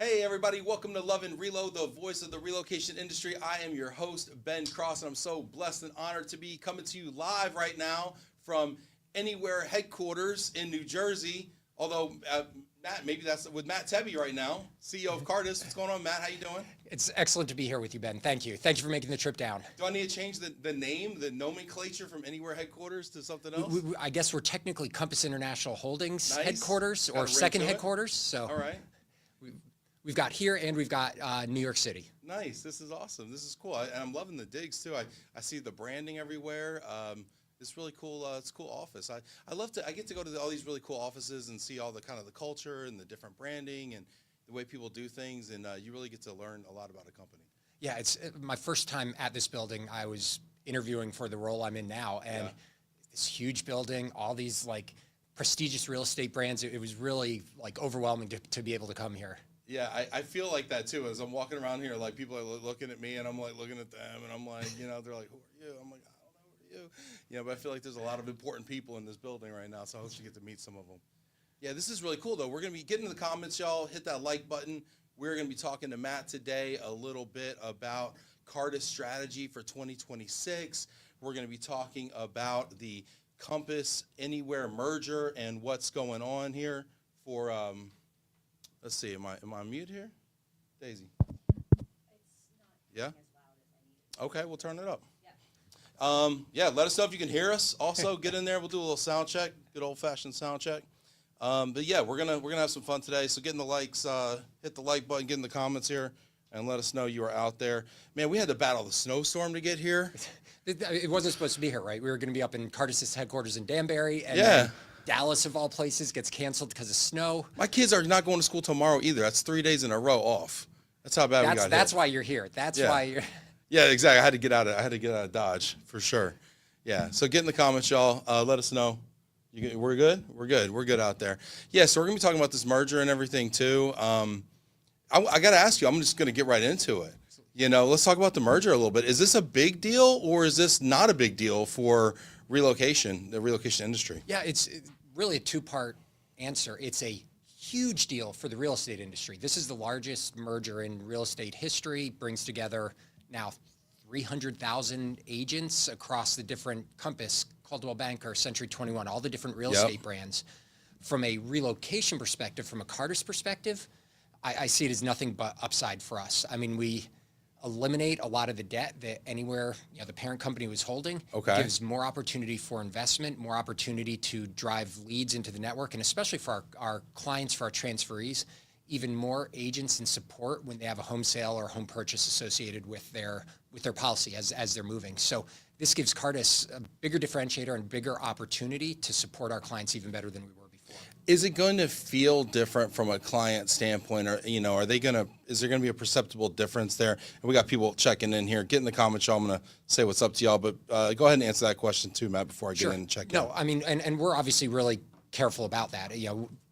Hey everybody, welcome to Love and Reload, the voice of the relocation industry. I am your host, Ben Cross, and I'm so blessed and honored to be coming to you live right now from Anywhere headquarters in New Jersey. Although, Matt, maybe that's with Matt Tebbe right now, CEO of Cartus. What's going on, Matt? How you doing? It's excellent to be here with you, Ben. Thank you. Thank you for making the trip down. Do I need to change the name, the nomenclature from Anywhere headquarters to something else? I guess we're technically Compass International Holdings Nice. headquarters Got a or ring second to it. headquarters. So All right. we've got here and we've got New York City. Nice. This is awesome. This is cool. I'm loving the digs too. I see the branding everywhere. It's really cool. It's a cool office. I get to go to all these really cool offices and see all the kind of the culture and the different branding and the way people do things. And you really get to learn a lot about a company. Yeah, it's my first time at this building. I was interviewing for the role I'm in now, and this huge building, all these like prestigious real estate brands. It was really like overwhelming to be able to come here. Yeah, I feel like that too. As I'm walking around here, like people are looking at me and I'm like looking at them and I'm like, they're like, who are you? I'm like, I don't know, who are you? But I feel like there's a lot of important people in this building right now, so I hope you get to meet some of them. Yeah, this is really cool though. We're going to be getting to the comments, y'all. Hit that like button. We're going to be talking to Matt today a little bit about Cartus strategy for 2026. We're going to be talking about the Compass Anywhere merger and what's going on here for let's see, am I on mute here? Daisy. It's not Yeah? as loud as I need it. Okay, we'll turn it up. Yeah. Let us know if you can hear us. Also, get in there. We'll do a little sound check, good old-fashioned sound check. But yeah, we're gonna have some fun today. So get in the likes, hit the like button, get in the comments here, and let us know you are out there. Man, we had to battle the snowstorm to get here. It wasn't supposed to be here, right? We were going to be up in Cartus's headquarters in Danbury, and Yeah. then Dallas, of all places, gets canceled because of snow. My kids are not going to school tomorrow either. That's 3 days in a row off. That's how bad we got That's hit. why you're here. That's why you're. Yeah, exactly. I had to get out of Dodge for sure. Yeah. So get in the comments, y'all. Let us know. We're good. We're good out there. Yeah. So we're gonna be talking about this merger and everything too. I got to ask you. I'm just gonna get right into it. Let's talk about the merger a little bit. Is this a big deal or is this not a big deal for the relocation industry? Yeah, it's really a two-part answer. It's a huge deal for the real estate industry. This is the largest merger in real estate history, brings together now 300,000 agents across the different Compass, Coldwell Banker, Century 21, all the different real estate brands. From a relocation perspective, from a Cartus perspective, I see it as nothing but upside for us. I mean, we eliminate a lot of the debt that Anywhere, the parent company was holding. Okay. Gives more opportunity for investment, more opportunity to drive leads into the network, and especially for our clients, for our transferees, even more agents and support when they have a home sale or home purchase associated with their policy as they're moving. So this gives Cartus a bigger differentiator and bigger opportunity to support our clients even better than we were before. Is it going to feel different from a client standpoint, or is there gonna be a perceptible difference there? And we got people checking in here. Get in the comments, y'all. I'm gonna say what's up to y'all, but go ahead and answer that question too, Matt, before I get in and check in. No, I mean, and we're obviously really careful about that.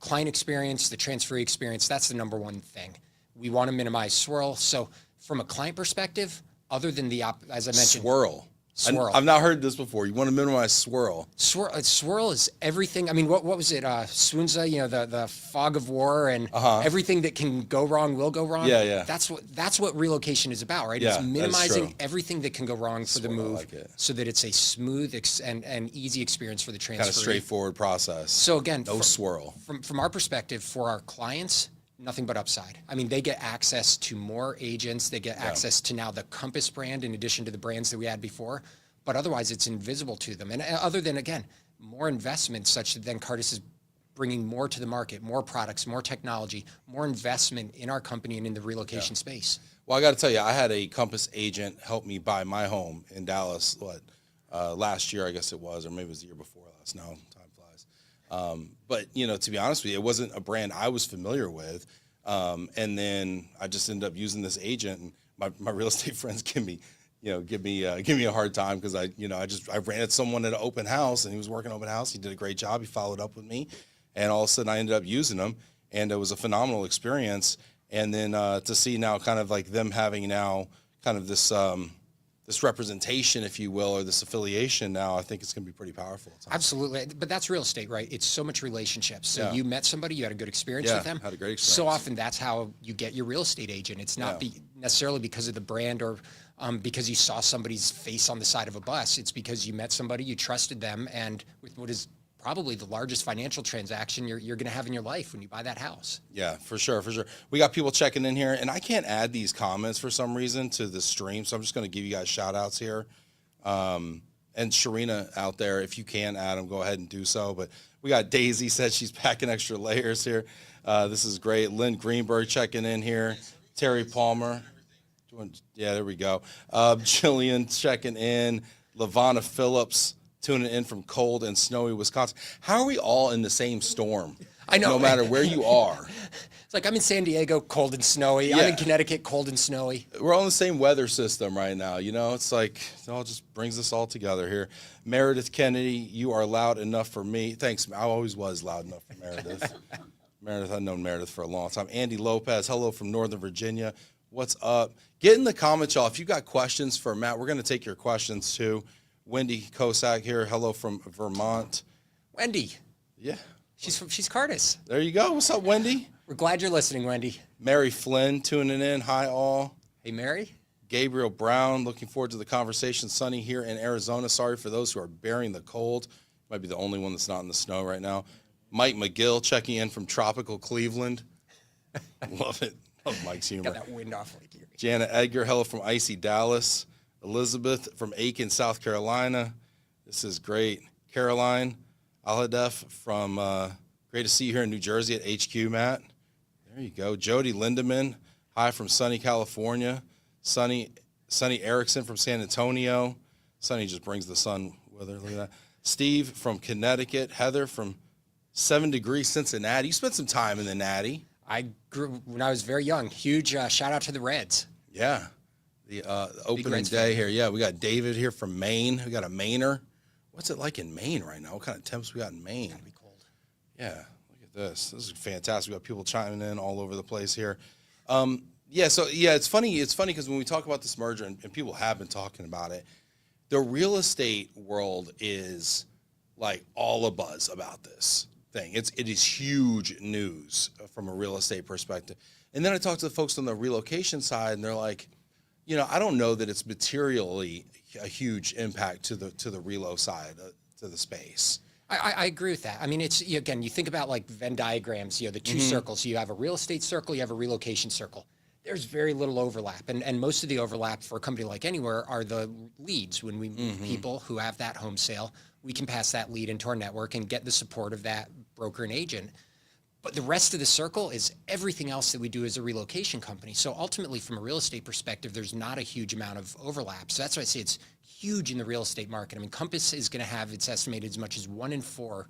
Client experience, the transferee experience, that's the number one thing. We want to minimize swirl. So from a client perspective, other than as I mentioned, Swirl. Swirl. I've not heard this before. You want to minimize swirl. Swirl is everything. I mean, what was it? Swoonza, the fog of war and everything that can go wrong will go wrong. Yeah. That's what relocation is about, right? Yeah, It's minimizing true. everything that can go wrong for the move, like it. so that it's a smooth and easy experience for the transferee. Kind of straightforward process. So again, no swirl. From our perspective, for our clients, nothing but upside. I mean, they get access to more agents. They get access to now the Compass brand in addition to the brands that we had before. But otherwise, it's invisible to them. And other than, again, more investment such that then Cartus is bringing more to the market, more products, more technology, more investment in our company and in the relocation space. Well, I got to tell you, I had a Compass agent help me buy my home in Dallas, last year, I guess it was, or maybe it was the year before last. No, time flies. But, to be honest with you, it wasn't a brand I was familiar with. And then I just ended up using this agent, and my real estate friends give me a hard time because I ran at someone at an open house, and he was working open house. He did a great job. He followed up with me, and all of a sudden I ended up using him, and it was a phenomenal experience. And then to see now kind of like them having now kind of this this representation, if you will, or this affiliation now, I think it's going to be pretty powerful. Absolutely. But that's real estate, right? It's so much relationships. So Yeah. you met somebody, you had a good experience with them. Had a great So experience. often that's how you get your real estate agent. It's not necessarily because of the brand or because you saw somebody's face on the side of a bus. It's because you met somebody, you trusted them, and with what is probably the largest financial transaction you're going to have in your life when you buy that house. Yeah, for sure, for sure. We got people checking in here, and I can't add these comments for some reason to the stream, so I'm just going to give you guys shout outs here. And Sharina out there, if you can add them, go ahead and do so. But we got Daisy said she's packing extra layers here. This is great. Lynn Greenberg checking in here. Terry Palmer. Yeah, there we go. Jillian checking in. Lavonna Phillips tuning in from cold and snowy Wisconsin. How are we all in the same storm? I know. No matter where you are. It's like I'm in San Diego, cold and snowy. Yeah. I'm in Connecticut, cold and snowy. We're all in the same weather system right now. You know, it's like it all just brings us all together here. Meredith Kennedy, you are loud enough for me. Thanks. I always was loud enough for Meredith. Meredith, I've known Meredith for a long time. Andy Lopez, hello from Northern Virginia. What's up? Get in the comments, y'all. If you got questions for Matt, we're going to take your questions too. Wendy Kosak here. Hello from Vermont. Wendy, Yeah. she's Cartus. There you go. What's up, Wendy? We're glad you're listening, Wendy. Mary Flynn tuning in. Hi, all. Hey, Mary. Gabriel Brown, looking forward to the conversation. Sunny here in Arizona. Sorry for those who are bearing the cold. Might be the only one that's not in the snow right now. Mike McGill checking in from tropical Cleveland. Love it. Love Mike's humor. Got that wind off like here. Jana Edgar, hello from icy Dallas. Elizabeth from Aiken, South Carolina. This is great. Caroline Alhadef from great to see you here in New Jersey at HQ, Matt. There you go. Jody Lindemann, hi from sunny California. Sunny Erickson from San Antonio. Sunny just brings the sun with her. Look at that. Steve from Connecticut. Heather from 7 Degrees Cincinnati. You spent some time in the Natty. I grew when I was very young. Huge shout out to the Reds. Yeah. The opening Reds day fan. here. Yeah, we got David here from Maine. We got a Mainer. What's it like in Maine right now? What kind of temps we got in Maine? Gotta be cold. Yeah, look at this. This is fantastic. We got people chiming in all over the place here. It's funny. It's funny because when we talk about this merger, and people have been talking about it, the real estate world is like all abuzz about this thing. It is huge news from a real estate perspective. And then I talked to the folks on the relocation side, and they're like, you know, I don't know that it's materially a huge impact to the relo side, to the space. I agree with that. I mean, it's again, you think about like Venn diagrams. The two circles. You have a real estate circle. You have a relocation circle. There's very little overlap, and most of the overlap for a company like Anywhere are the leads. When we meet people who have that home sale, we can pass that lead into our network and get the support of that broker and agent. But the rest of the circle is everything else that we do as a relocation company. So ultimately, from a real estate perspective, there's not a huge amount of overlap. So that's why I say it's huge in the real estate market. I mean, Compass is going to have, it's estimated as much as 1 in 4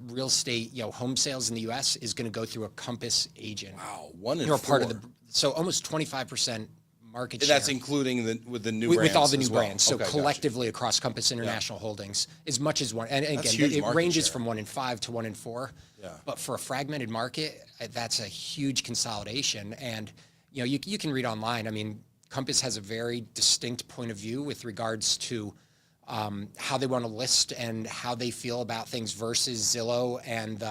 real estate, home sales in the U.S. is going to go through a Compass agent. Wow, 1 in You're 4. part of the, so almost 25% market And share. that's including with the new with brands all the new as well. brands. So Okay, gotcha. collectively across Compass International Holdings, as much as one, and That's again, huge it market ranges share. from 1 in 5 to 1 in 4. Yeah. But for a fragmented market, that's a huge consolidation. And you can read online. I mean, Compass has a very distinct point of view with regards to how they want to list and how they feel about things versus Zillow and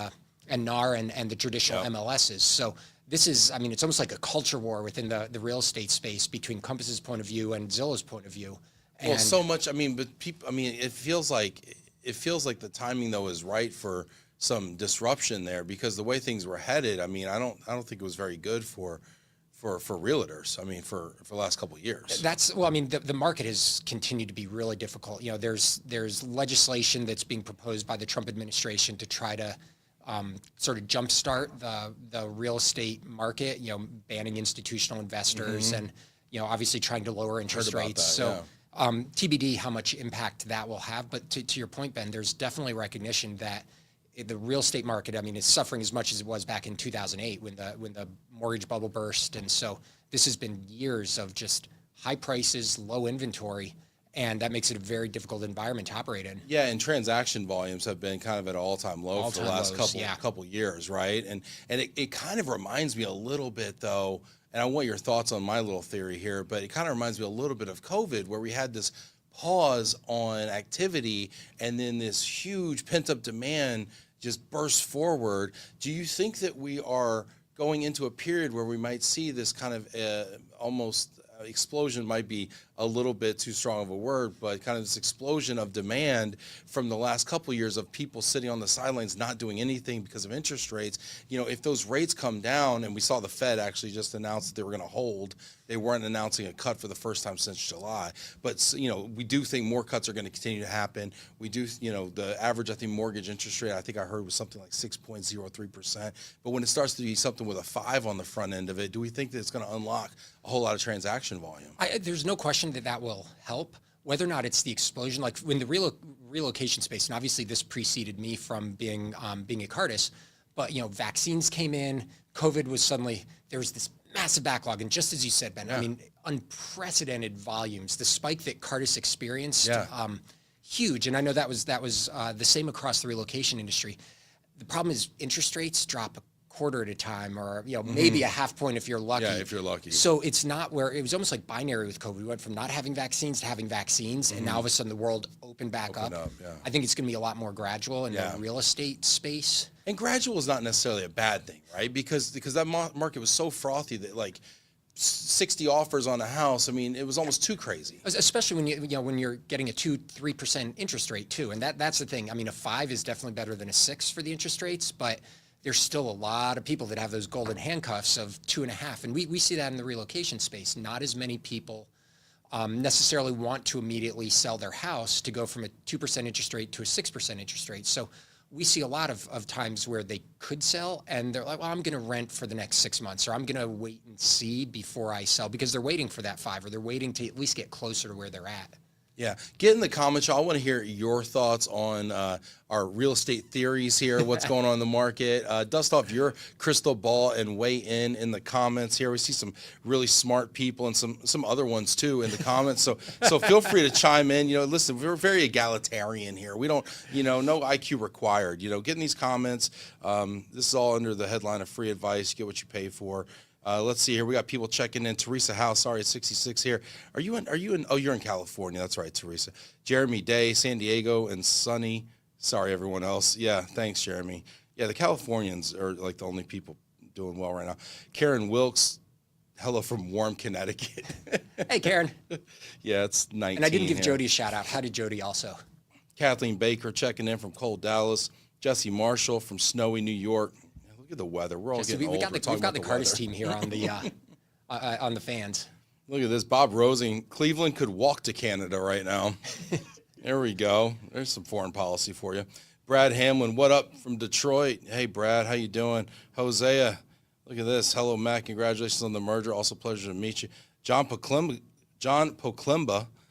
NAR and the traditional MLSs. So this is, I mean, it's almost like a culture war within the real estate space between Compass's point of view and Zillow's point of view. Well, And so much. I mean, but people. I mean, it feels like the timing though is right for some disruption there, because the way things were headed. I mean, I don't think it was very good for realtors. I mean, for the last couple of years. well, I mean, the market has continued to be really difficult. There's legislation that's being proposed by the Trump administration to try to sort of jumpstart the real estate market, banning institutional investors and, obviously trying to lower interest about rates. that, So TBD how much impact that will have. But to your point, Ben, there's definitely recognition that the real estate market, I mean, is suffering as much as it was back in 2008 when the mortgage bubble burst. And so this has been years of just high prices, low inventory, and that makes it a very difficult environment to operate in. Yeah, and transaction volumes have been kind of at an all-time low for the last lows, couple years, right? And it kind of reminds me a little bit, though. and I want your thoughts on my little theory here, but it kind of reminds me a little bit of COVID, where we had this pause on activity, and then this huge pent-up demand just burst forward. Do you think that we are going into a period where we might see this kind of almost explosion, might be a little bit too strong of a word, but kind of this explosion of demand from the last couple of years of people sitting on the sidelines not doing anything because of interest rates? If those rates come down, and we saw the Fed actually just announce that they were going to hold, they weren't announcing a cut for the first time since July, but we do think more cuts are going to continue to happen. We do, the average, I think, mortgage interest rate, I think I heard, was something like 6.03%, but when it starts to be something with a 5 on the front end of it, do we think that it's going to unlock a whole lot of transaction volume? There's no question that will help. Whether or not it's the explosion, like when the relocation space, and obviously this preceded me from being at Cartus, but vaccines came in, COVID was suddenly, there was this massive backlog, and just as you said, Ben, Yeah. I mean, unprecedented volumes. The spike that Cartus experienced, Yeah. huge, and I know that was the same across the relocation industry. The problem is interest rates drop a quarter at a time, or maybe a half point if you're lucky. Yeah, if you're lucky. So it's not where it was almost like binary with COVID. We went from not having vaccines to having vaccines, and now all of a sudden the world opened back up. Yeah. I think it's going to be a lot more gradual in Yeah. the real estate space. And gradual is not necessarily a bad thing, right? Because that market was so frothy that, like, 60 offers on a house, I mean, it was almost too crazy. Especially when when you're getting a 2-3% interest rate too, and that's the thing. I mean, a 5 is definitely better than a 6 for the interest rates, but there's still a lot of people that have those golden handcuffs of 2.5, and we see that in the relocation space. Not as many people necessarily want to immediately sell their house to go from a 2% interest rate to a 6% interest rate. So we see a lot of times where they could sell, and they're like, well, I'm going to rent for the next 6 months, or I'm going to wait and see before I sell, because they're waiting for that 5, or they're waiting to at least get closer to where they're at. Yeah. Get in the comments, y'all. I want to hear your thoughts on our real estate theories here, what's going on in the market. Dust off your crystal ball and weigh in the comments here. We see some really smart people and some other ones too in the comments. So feel free to chime in. Listen, we're very egalitarian here. We don't, no IQ required. Get in these comments. This is all under the headline of free advice. Get what you pay for. Let's see here. We got people checking in. Teresa House, sorry, it's 66 here. Are you in, oh, you're in California. That's right, Teresa. Jeremy Day, San Diego, and Sunny. Sorry, everyone else. Yeah, thanks, Jeremy. Yeah, the Californians are like the only people doing well right now. Karen Wilkes, hello from warm Connecticut. Hey, Karen. Yeah, it's 19 And I didn't give here. Jody a shout out. How did Jody also? Kathleen Baker checking in from cold Dallas. Jesse Marshall from snowy New York. Look at the weather. We're all Jesse, getting old. we've got the Cartus weather. team here on the on the fans. Look at this. Bob Rosing. Cleveland could walk to Canada right now. There we go. There's some foreign policy for you. Brad Hamlin, what up from Detroit? Hey, Brad, how you doing? Hosea, look at this. Hello, Matt. Congratulations on the merger. Also, pleasure to meet you. John Poklemba.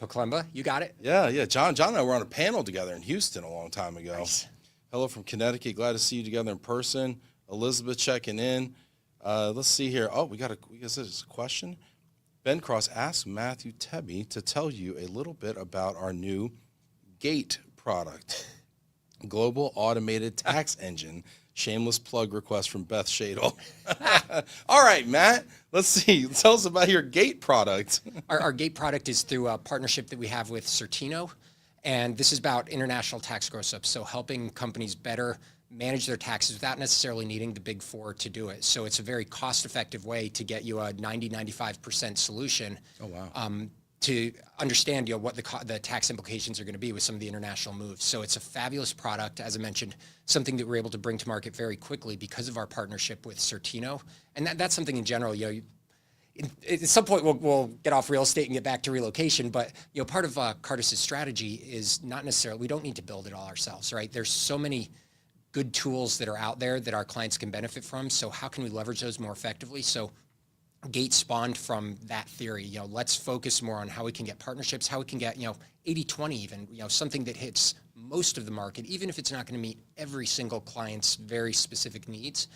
Poklemba, you got it? Yeah. John and I were on a panel together in Houston a long time ago. Nice. Hello from Connecticut. Glad to see you together in person. Elizabeth checking in. Let's see here. Oh, we got a question. Ben Cross asked Matthew Tebbe to tell you a little bit about our new GATE product, Global Automated Tax Engine. Shameless plug request from Beth Shadle. All right, Matt, let's see. Tell us about your GATE product. Our GATE product is through a partnership that we have with Certino, and this is about international tax gross-ups, so helping companies better manage their taxes without necessarily needing the Big Four to do it. So it's a very cost-effective way to get you a 90-95% solution. Oh, wow. To understand what the tax implications are going to be with some of the international moves. So it's a fabulous product, as I mentioned, something that we're able to bring to market very quickly because of our partnership with Certino. And that's something in general, at some point we'll get off real estate and get back to relocation, but part of Cartus's strategy is not necessarily, we don't need to build it all ourselves, right? There's so many good tools that are out there that our clients can benefit from. So how can we leverage those more effectively? So GATE spawned from that theory. Let's focus more on how we can get partnerships, how we can get 80-20 even, something that hits most of the market, even if it's not going to meet every single client's very specific needs.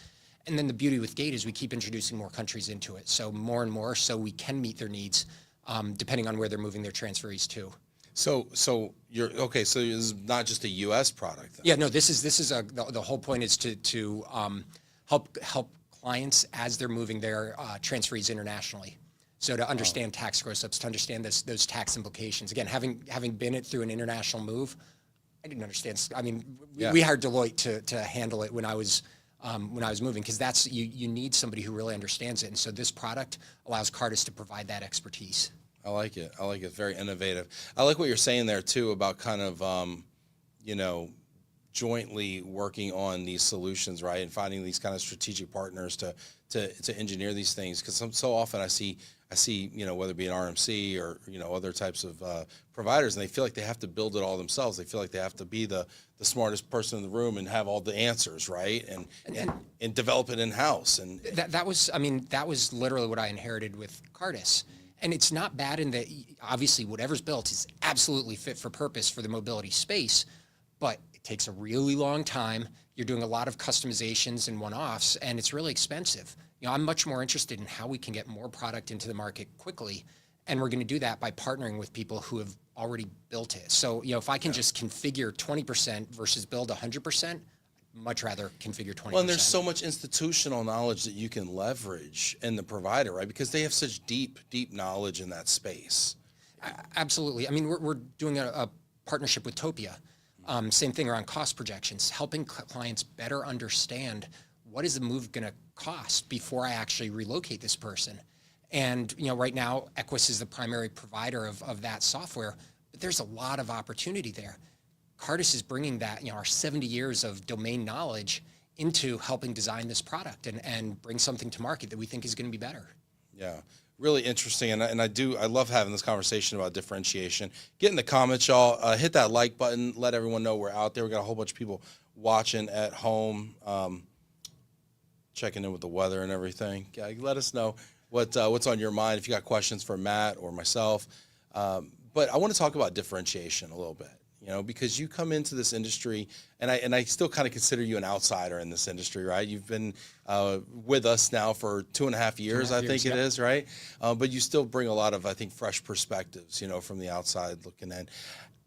And then the beauty with GATE is we keep introducing more countries into it, so more and more, so we can meet their needs depending on where they're moving their transferees to. So you're okay. So this is not just a U.S. product, then. Yeah, no. This is the whole point is to help clients as they're moving their transferees internationally. So to understand tax gross ups, to understand those tax implications. Again, having been it through an international move, I didn't understand. I mean, we hired Deloitte to handle it when I was moving, because that's you need somebody who really understands it. And so this product allows Cartus to provide that expertise. I like it. I like it. Very innovative. I like what you're saying there too about kind of, you know, jointly working on these solutions, right, and finding these kind of strategic partners to engineer these things. Because so often I see, you know, whether it be an RMC or, you know, other types of providers, and they feel like they have to build it all themselves. They feel like they have to be the smartest person in the room and have all the answers, right, and develop it in house. And that was literally what I inherited with Cartus. And it's not bad in that obviously whatever's built is absolutely fit for purpose for the mobility space, but it takes a really long time. You're doing a lot of customizations and one-offs, and it's really expensive. You know, I'm much more interested in how we can get more product into the market quickly, and we're going to do that by partnering with people who have already built it. So, you know, if I can just configure 20% versus build 100%, much rather configure 20%. Well, and there's so much institutional knowledge that you can leverage in the provider, right? Because they have such deep knowledge in that space. Absolutely. I mean, we're doing a partnership with Topia. Same thing around cost projections, helping clients better understand what is the move going to cost before I actually relocate this person. And, you know, right now, Equus is the primary provider of that software, but there's a lot of opportunity there. Cartus is bringing that, you know, our 70 years of domain knowledge into helping design this product and bring something to market that we think is going to be better. Yeah, really interesting. And I love having this conversation about differentiation. Get in the comments, y'all. Hit that like button. Let everyone know we're out there. We got a whole bunch of people watching at home, checking in with the weather and everything. Yeah, let us know what's on your mind if you got questions for Matt or myself. But I want to talk about differentiation a little bit. You know, because you come into this industry, and I still kind of consider you an outsider in this industry, right? You've been with us now for 2.5 years, I think it is, right? But you still bring a lot of, I think, fresh perspectives, you know, from the outside looking in.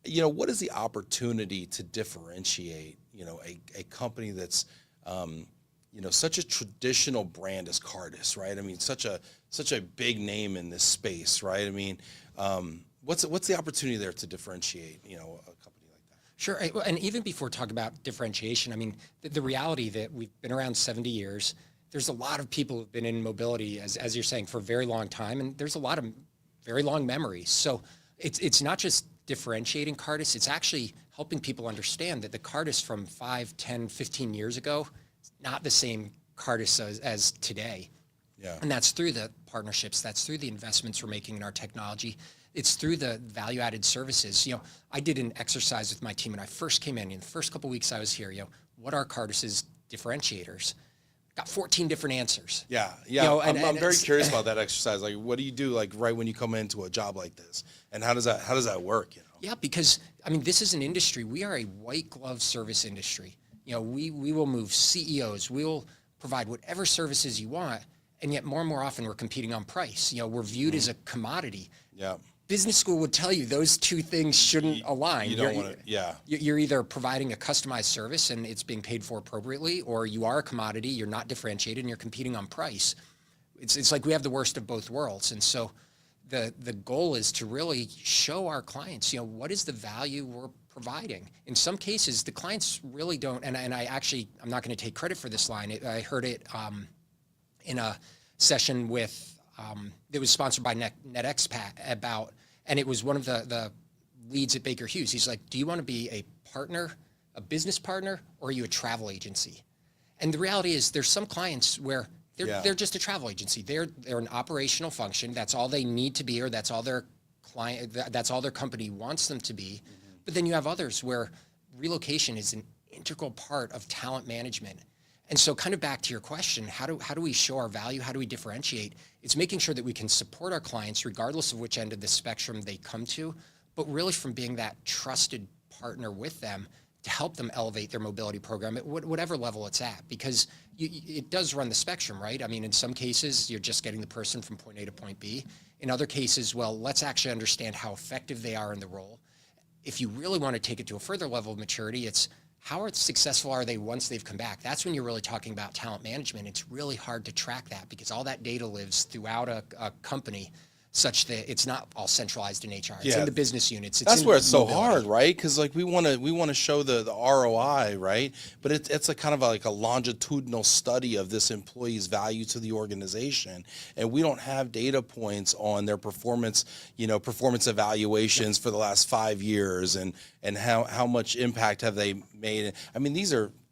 You know, what is the opportunity to differentiate, you know, a company that's, you know, such a traditional brand as Cartus, right? I mean, such a big name in this space, right? I mean, what's the opportunity there to differentiate, you know, a company like that? Sure, and even before talking about differentiation, I mean, the reality that we've been around 70 years, there's a lot of people who've been in mobility, as you're saying, for a very long time, and there's a lot of very long memories. So it's not just differentiating Cartus, it's actually helping people understand that the Cartus from 5, 10, 15 years ago is not the same Cartus as today. Yeah. And that's through the partnerships, that's through the investments we're making in our technology. It's through the value-added services. You know, I did an exercise with my team when I first came in the first couple of weeks I was here, you know, what are Cartus's differentiators? Got 14 different answers. Yeah. You know, I'm very curious about that exercise. Like, what do you do, like, right when you come into a job like this? And how does that work, you know? Yeah, because, I mean, this is an industry, we are a white glove service industry. You know, we will move CEOs, we'll provide whatever services you want, and yet more and more often we're competing on price. You know, we're viewed as a commodity. Yeah. Business school would tell you those two things shouldn't align. You don't want to, yeah. You're either providing a customized service and it's being paid for appropriately, or you are a commodity, you're not differentiated, and you're competing on price. It's like we have the worst of both worlds. And so the goal is to really show our clients, you know, what is the value we're providing. In some cases, the clients really don't, and I'm not going to take credit for this line. I heard it in a session with, that was sponsored by NetExpat about, and it was one of the leads at Baker Hughes. He's like, do you want to be a partner, a business partner, or are you a travel agency? And the reality is there's some clients where they're just a travel agency. They're an operational function. That's all they need to be, or that's all their that's all their company wants them to be. Mm-hmm. But then you have others where relocation is an integral part of talent management. And so kind of back to your question, how do we show our value? How do we differentiate? It's making sure that we can support our clients regardless of which end of the spectrum they come to, but really from being that trusted partner with them to help them elevate their mobility program at whatever level it's at, because it does run the spectrum, right? I mean, in some cases, you're just getting the person from point A to point B. In other cases, well, let's actually understand how effective they are in the role. If you really want to take it to a further level of maturity, it's how successful are they once they've come back? That's when you're really talking about talent management. It's really hard to track that because all that data lives throughout a company such that it's not all centralized in HR. It's in the business units. That's where it's so mobility. hard, right? Because like we want to show the ROI, right? But it's a kind of like a longitudinal study of this employee's value to the organization, and we don't have data points on their performance, performance evaluations for the last 5 years, and how much impact have they made. I mean,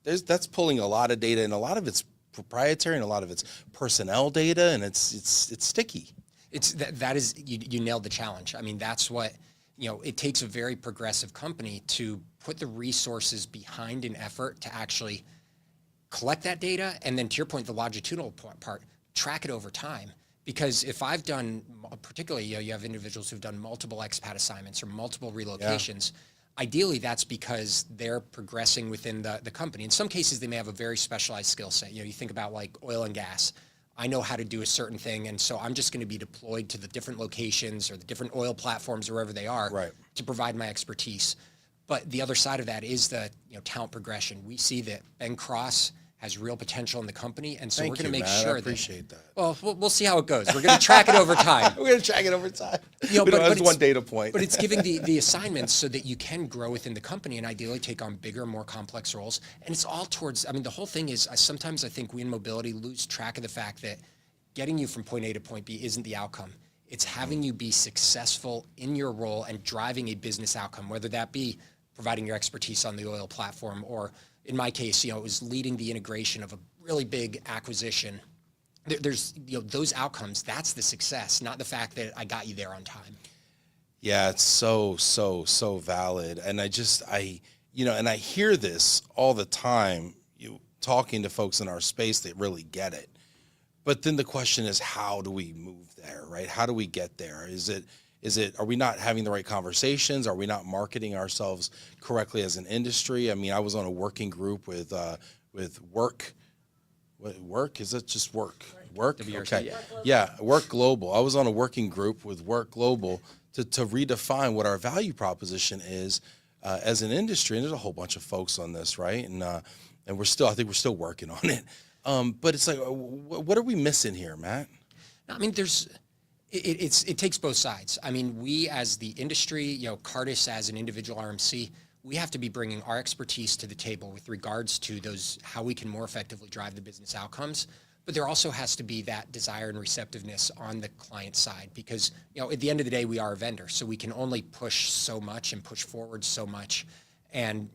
that's pulling a lot of data, and a lot of it's proprietary, and a lot of it's personnel data, and it's sticky. That is you nailed the challenge. I mean, that's what, it takes a very progressive company to put the resources behind an effort to actually collect that data. And then to your point, the longitudinal part, track it over time. Because if I've done, particularly, you have individuals who've done multiple expat assignments or multiple relocations, ideally that's because they're progressing within the company. In some cases, they may have a very specialized skill set. You think about like oil and gas. I know how to do a certain thing, and so I'm just going to be deployed to the different locations or the different oil platforms or wherever they are to provide my expertise. But the other side of that is the talent progression. We see that Ben Cross has real potential in the company, and so we're going to make sure I appreciate that. Well, we'll see how it goes. We're going to track it over time. We're going to track it over time. But that's one data point. But it's giving the assignments so that you can grow within the company and ideally take on bigger, more complex roles. And it's all towards, the whole thing is, sometimes I think we in mobility lose track of the fact that getting you from point A to point B isn't the outcome. It's having you be successful in your role and driving a business outcome, whether that be providing your expertise on the oil platform, or in my case, it was leading the integration of a really big acquisition. There's, those outcomes, that's the success, not the fact that I got you there on time. Yeah, it's so valid. And and I hear this all the time, talking to folks in our space that really get it. But then the question is, how do we move there, right? How do we get there? Are we not having the right conversations? Are we not marketing ourselves correctly as an industry? I mean, I was on a working group with Work. What, Work? Is it just Work? Work? Okay. Yeah, Work Global. I was on a working group with Work Global to redefine what our value proposition is as an industry. And there's a whole bunch of folks on this, right? And I think we're still working on it. But it's like, what are we missing here, Matt? I mean, it takes both sides. I mean, we as the industry, Cartus as an individual RMC, we have to be bringing our expertise to the table with regards to how we can more effectively drive the business outcomes. But there also has to be that desire and receptiveness on the client side because, at the end of the day, we are a vendor. So we can only push so much and push forward so much and,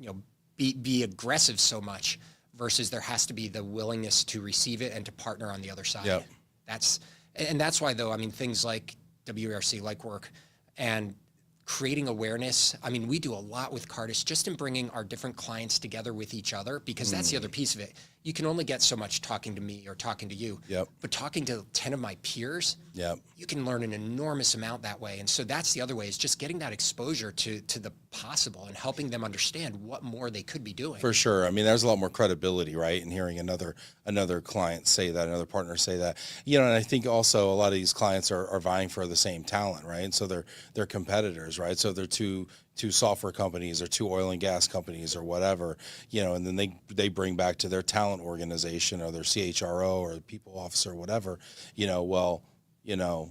be aggressive so much versus there has to be the willingness to receive it and to partner on the other side. Yep. That's why, though, things like WRC, like Work, and creating awareness. We do a lot with Cartus just in bringing our different clients together with each other because that's the other piece of it. You can only get so much talking to me or talking to you. Yep. But talking to 10 of my peers, you can learn an enormous amount that way. And so that's the other way is just getting that exposure to the possible and helping them understand what more they could be doing. For sure. There's a lot more credibility, right? And hearing another client say that, another partner say that, and I think also a lot of these clients are vying for the same talent, right? And so they're competitors, right? So they're two software companies or two oil and gas companies or whatever, and then they bring back to their talent organization or their CHRO or people officer or whatever,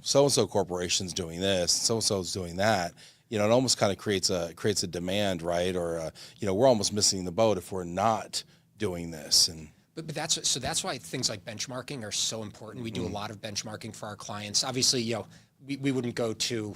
so-and-so corporation's doing this, so-and-so's doing that. It almost kind of creates a demand, right? Or, we're almost missing the boat if we're not doing this. And But that's why things like benchmarking are so important. We do a lot of benchmarking for our clients. Obviously, we wouldn't go to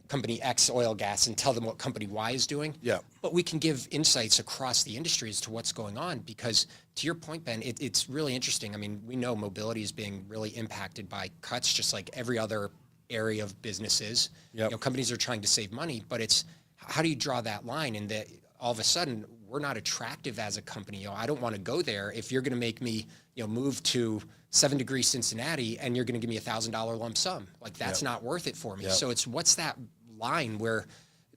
company X oil gas and tell them what company Y is doing. Yeah. But we can give insights across the industry as to what's going on because to your point, Ben, it's really interesting. We know mobility is being really impacted by cuts just like every other area of business is. Yep. Companies are trying to save money, but it's how do you draw that line and that all of a sudden we're not attractive as a company. I don't want to go there if you're going to make me, move to 7 Degrees Cincinnati and you're going to give me $1,000 lump sum. Like that's not worth it for me. Yep. So it's what's that line where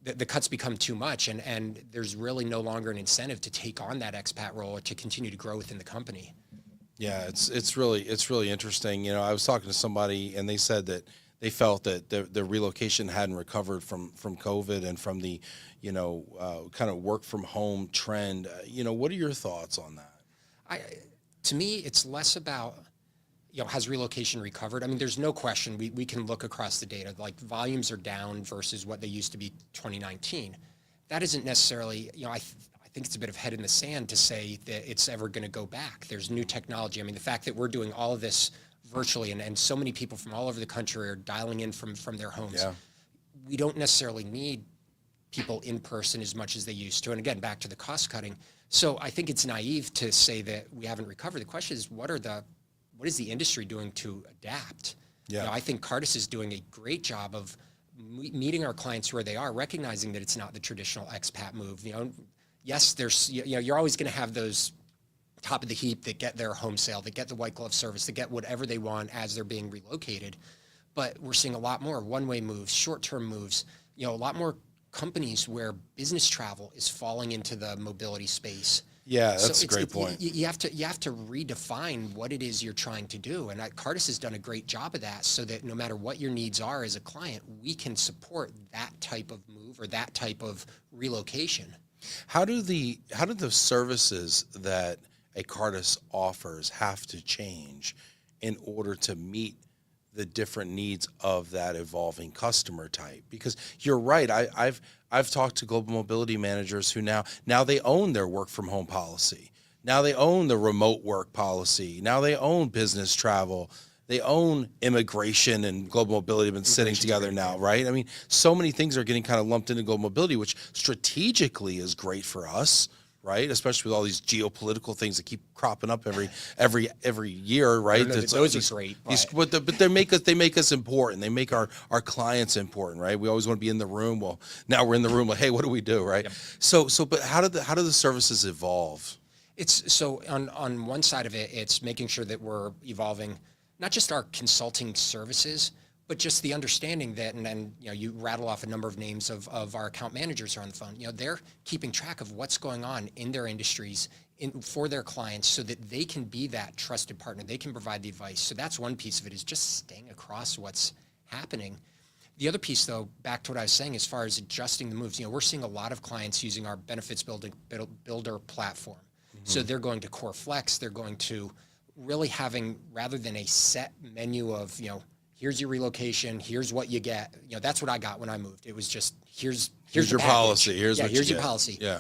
the cuts become too much and there's really no longer an incentive to take on that expat role or to continue to grow within the company. Yeah, it's really interesting. I was talking to somebody and they said that they felt that the relocation hadn't recovered from COVID and from the, kind of work from home trend. What are your thoughts on that? To me, it's less about, has relocation recovered? I mean, there's no question. We can look across the data, like volumes are down versus what they used to be 2019. That isn't necessarily, I think it's a bit of head in the sand to say that it's ever going to go back. There's new technology. I mean, the fact that we're doing all of this virtually and so many people from all over the country are dialing in from their homes. Yeah. We don't necessarily need people in person as much as they used to. And again, back to the cost cutting. So I think it's naive to say that we haven't recovered. The question is, what is the industry doing to adapt? Yeah. I think Cartus is doing a great job of meeting our clients where they are, recognizing that it's not the traditional expat move. Yes, there's, you're always going to have those top of the heap that get their home sale, that get the white glove service, that get whatever they want as they're being relocated. But we're seeing a lot more one-way moves, short-term moves, a lot more companies where business travel is falling into the mobility space. Yeah, that's a great point. You have to redefine what it is you're trying to do, and Cartus has done a great job of that, so that no matter what your needs are as a client, we can support that type of move or that type of relocation. How do the services that a Cartus offers have to change in order to meet the different needs of that evolving customer type? Because you're right. I've talked to global mobility managers who now they own their work from home policy. Now they own the remote work policy. Now they own business travel. They own immigration, and global mobility have been sitting together now, right? I mean, so many things are getting kind of lumped into global mobility, which strategically is great for us, right? Especially with all these geopolitical things that keep cropping up every year, right? Those are great. But they make us important. They make our clients important, right? We always want to be in the room. Well, now we're in the room. Like, hey, what do we do, right? Yep. But how do the services evolve? It's so on one side of it, it's making sure that we're evolving not just our consulting services, but just the understanding that, and then, you rattle off a number of names of our account managers who are on the phone. They're keeping track of what's going on in their industries for their clients so that they can be that trusted partner. They can provide the advice. So that's one piece of it, is just staying across what's happening. The other piece, though, back to what I was saying, as far as adjusting the moves, we're seeing a lot of clients using our benefits builder platform. Mm-hmm. So they're going to Core Flex. They're going to really having, rather than a set menu of, here's your relocation, here's what you get. That's what I got when I moved. It was just, here's your policy. Here's your policy. Yeah.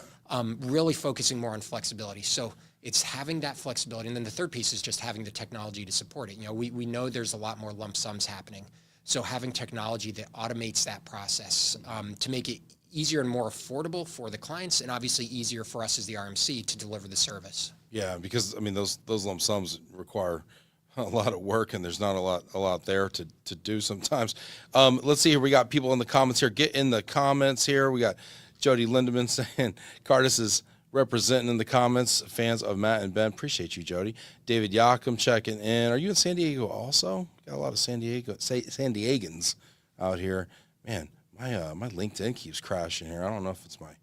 Really focusing more on flexibility. So it's having that flexibility. And then the third piece is just having the technology to support it. We know there's a lot more lump sums happening. So having technology that automates that process to make it easier and more affordable for the clients, and obviously easier for us as the RMC to deliver the service. Yeah, because those lump sums require a lot of work, and there's not a lot there to do sometimes. Let's see here. We got people in the comments here. Get in the comments here. We got Jody Lindemann saying Cartus is representing in the comments. Fans of Matt and Ben. Appreciate you, Jody. David Yakum checking in. Are you in San Diego also? Got a lot of San Diegans out here. Man, my LinkedIn keeps crashing here. I don't know if it's my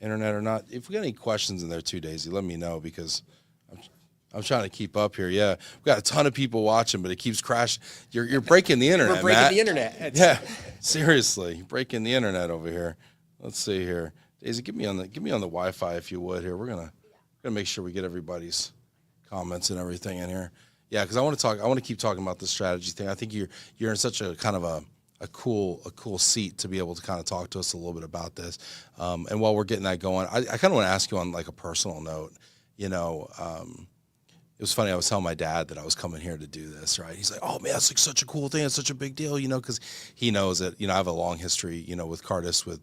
internet or not. If we got any questions in there too, Daisy, let me know, because I'm trying to keep up here. Yeah, we got a ton of people watching, but it keeps crashing. You're breaking the internet, We're breaking Matt. the internet. Yeah, seriously, you're breaking the internet over here. Let's see here, Daisy, get me on the Wi-Fi if you would. Here, we're gonna make sure we get everybody's comments and everything in here. Yeah, because I want to keep talking about the strategy thing. I think you're in such a kind of a cool seat to be able to kind of talk to us a little bit about this. And while we're getting that going, I kind of want to ask you on like a personal note. It was funny. I was telling my dad that I was coming here to do this, right? He's like, "Oh man, that's like such a cool thing. It's such a big deal, because he knows that, I have a long history, with Cartus, with,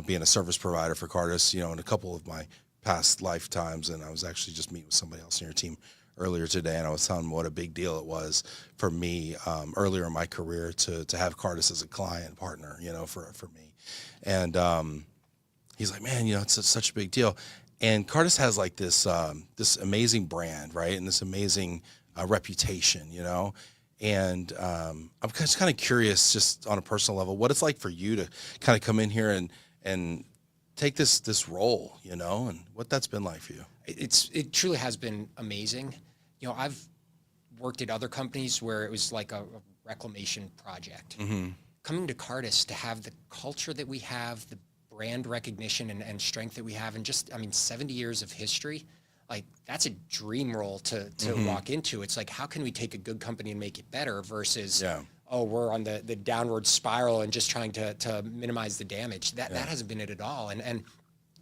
being a service provider for Cartus, in a couple of my past lifetimes. And I was actually just meeting with somebody else in your team earlier today, and I was telling him what a big deal it was for me earlier in my career to have Cartus as a client partner, for me. And he's like, "Man, it's such a big deal." And Cartus has like this this amazing brand, right, and this amazing reputation, And I'm just kind of curious, just on a personal level, what it's like for you to kind of come in here and take this role, and what that's been like for you. It truly has been amazing. I've worked at other companies where it was like a reclamation project. Coming to Cartus to have the culture that we have, the brand recognition and strength that we have, and just, I mean, 70 years of history, like that's a dream role to walk into. It's like, how can we take a good company and make it better versus, oh, we're on the downward spiral and just trying to minimize the damage. That hasn't been it at all. And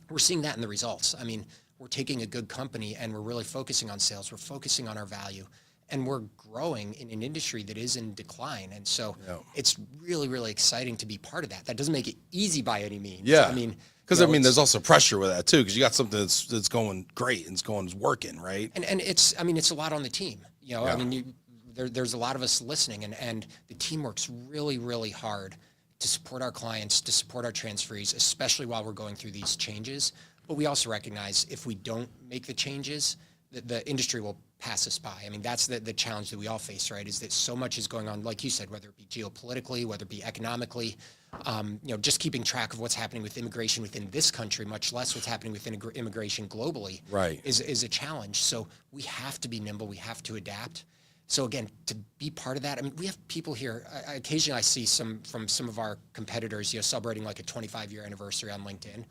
we're seeing that in the results. I mean, we're taking a good company and we're really focusing on sales. We're focusing on our value. And we're growing in an industry that is in decline. And so it's really, really exciting to be part of that. That doesn't make it easy by any means. Yeah. I mean, because I mean, there's also pressure with that too, because you got something that's going great and it's working, right? And it's, I mean, it's a lot on the team. You know, I mean, there's a lot of us listening, and the team works really, really hard to support our clients, to support our transferees, especially while we're going through these changes. But we also recognize if we don't make the changes, the industry will pass us by. I mean, that's the challenge that we all face, right? Is that so much is going on, like you said, whether it be geopolitically, whether it be economically, you know, just keeping track of what's happening with immigration within this country, much less what's happening with immigration globally, is a challenge. So we have to be nimble. We have to adapt. So again, to be part of that, I mean, we have people here. Occasionally, I see some of our competitors, you know, celebrating like a 25-year anniversary on LinkedIn.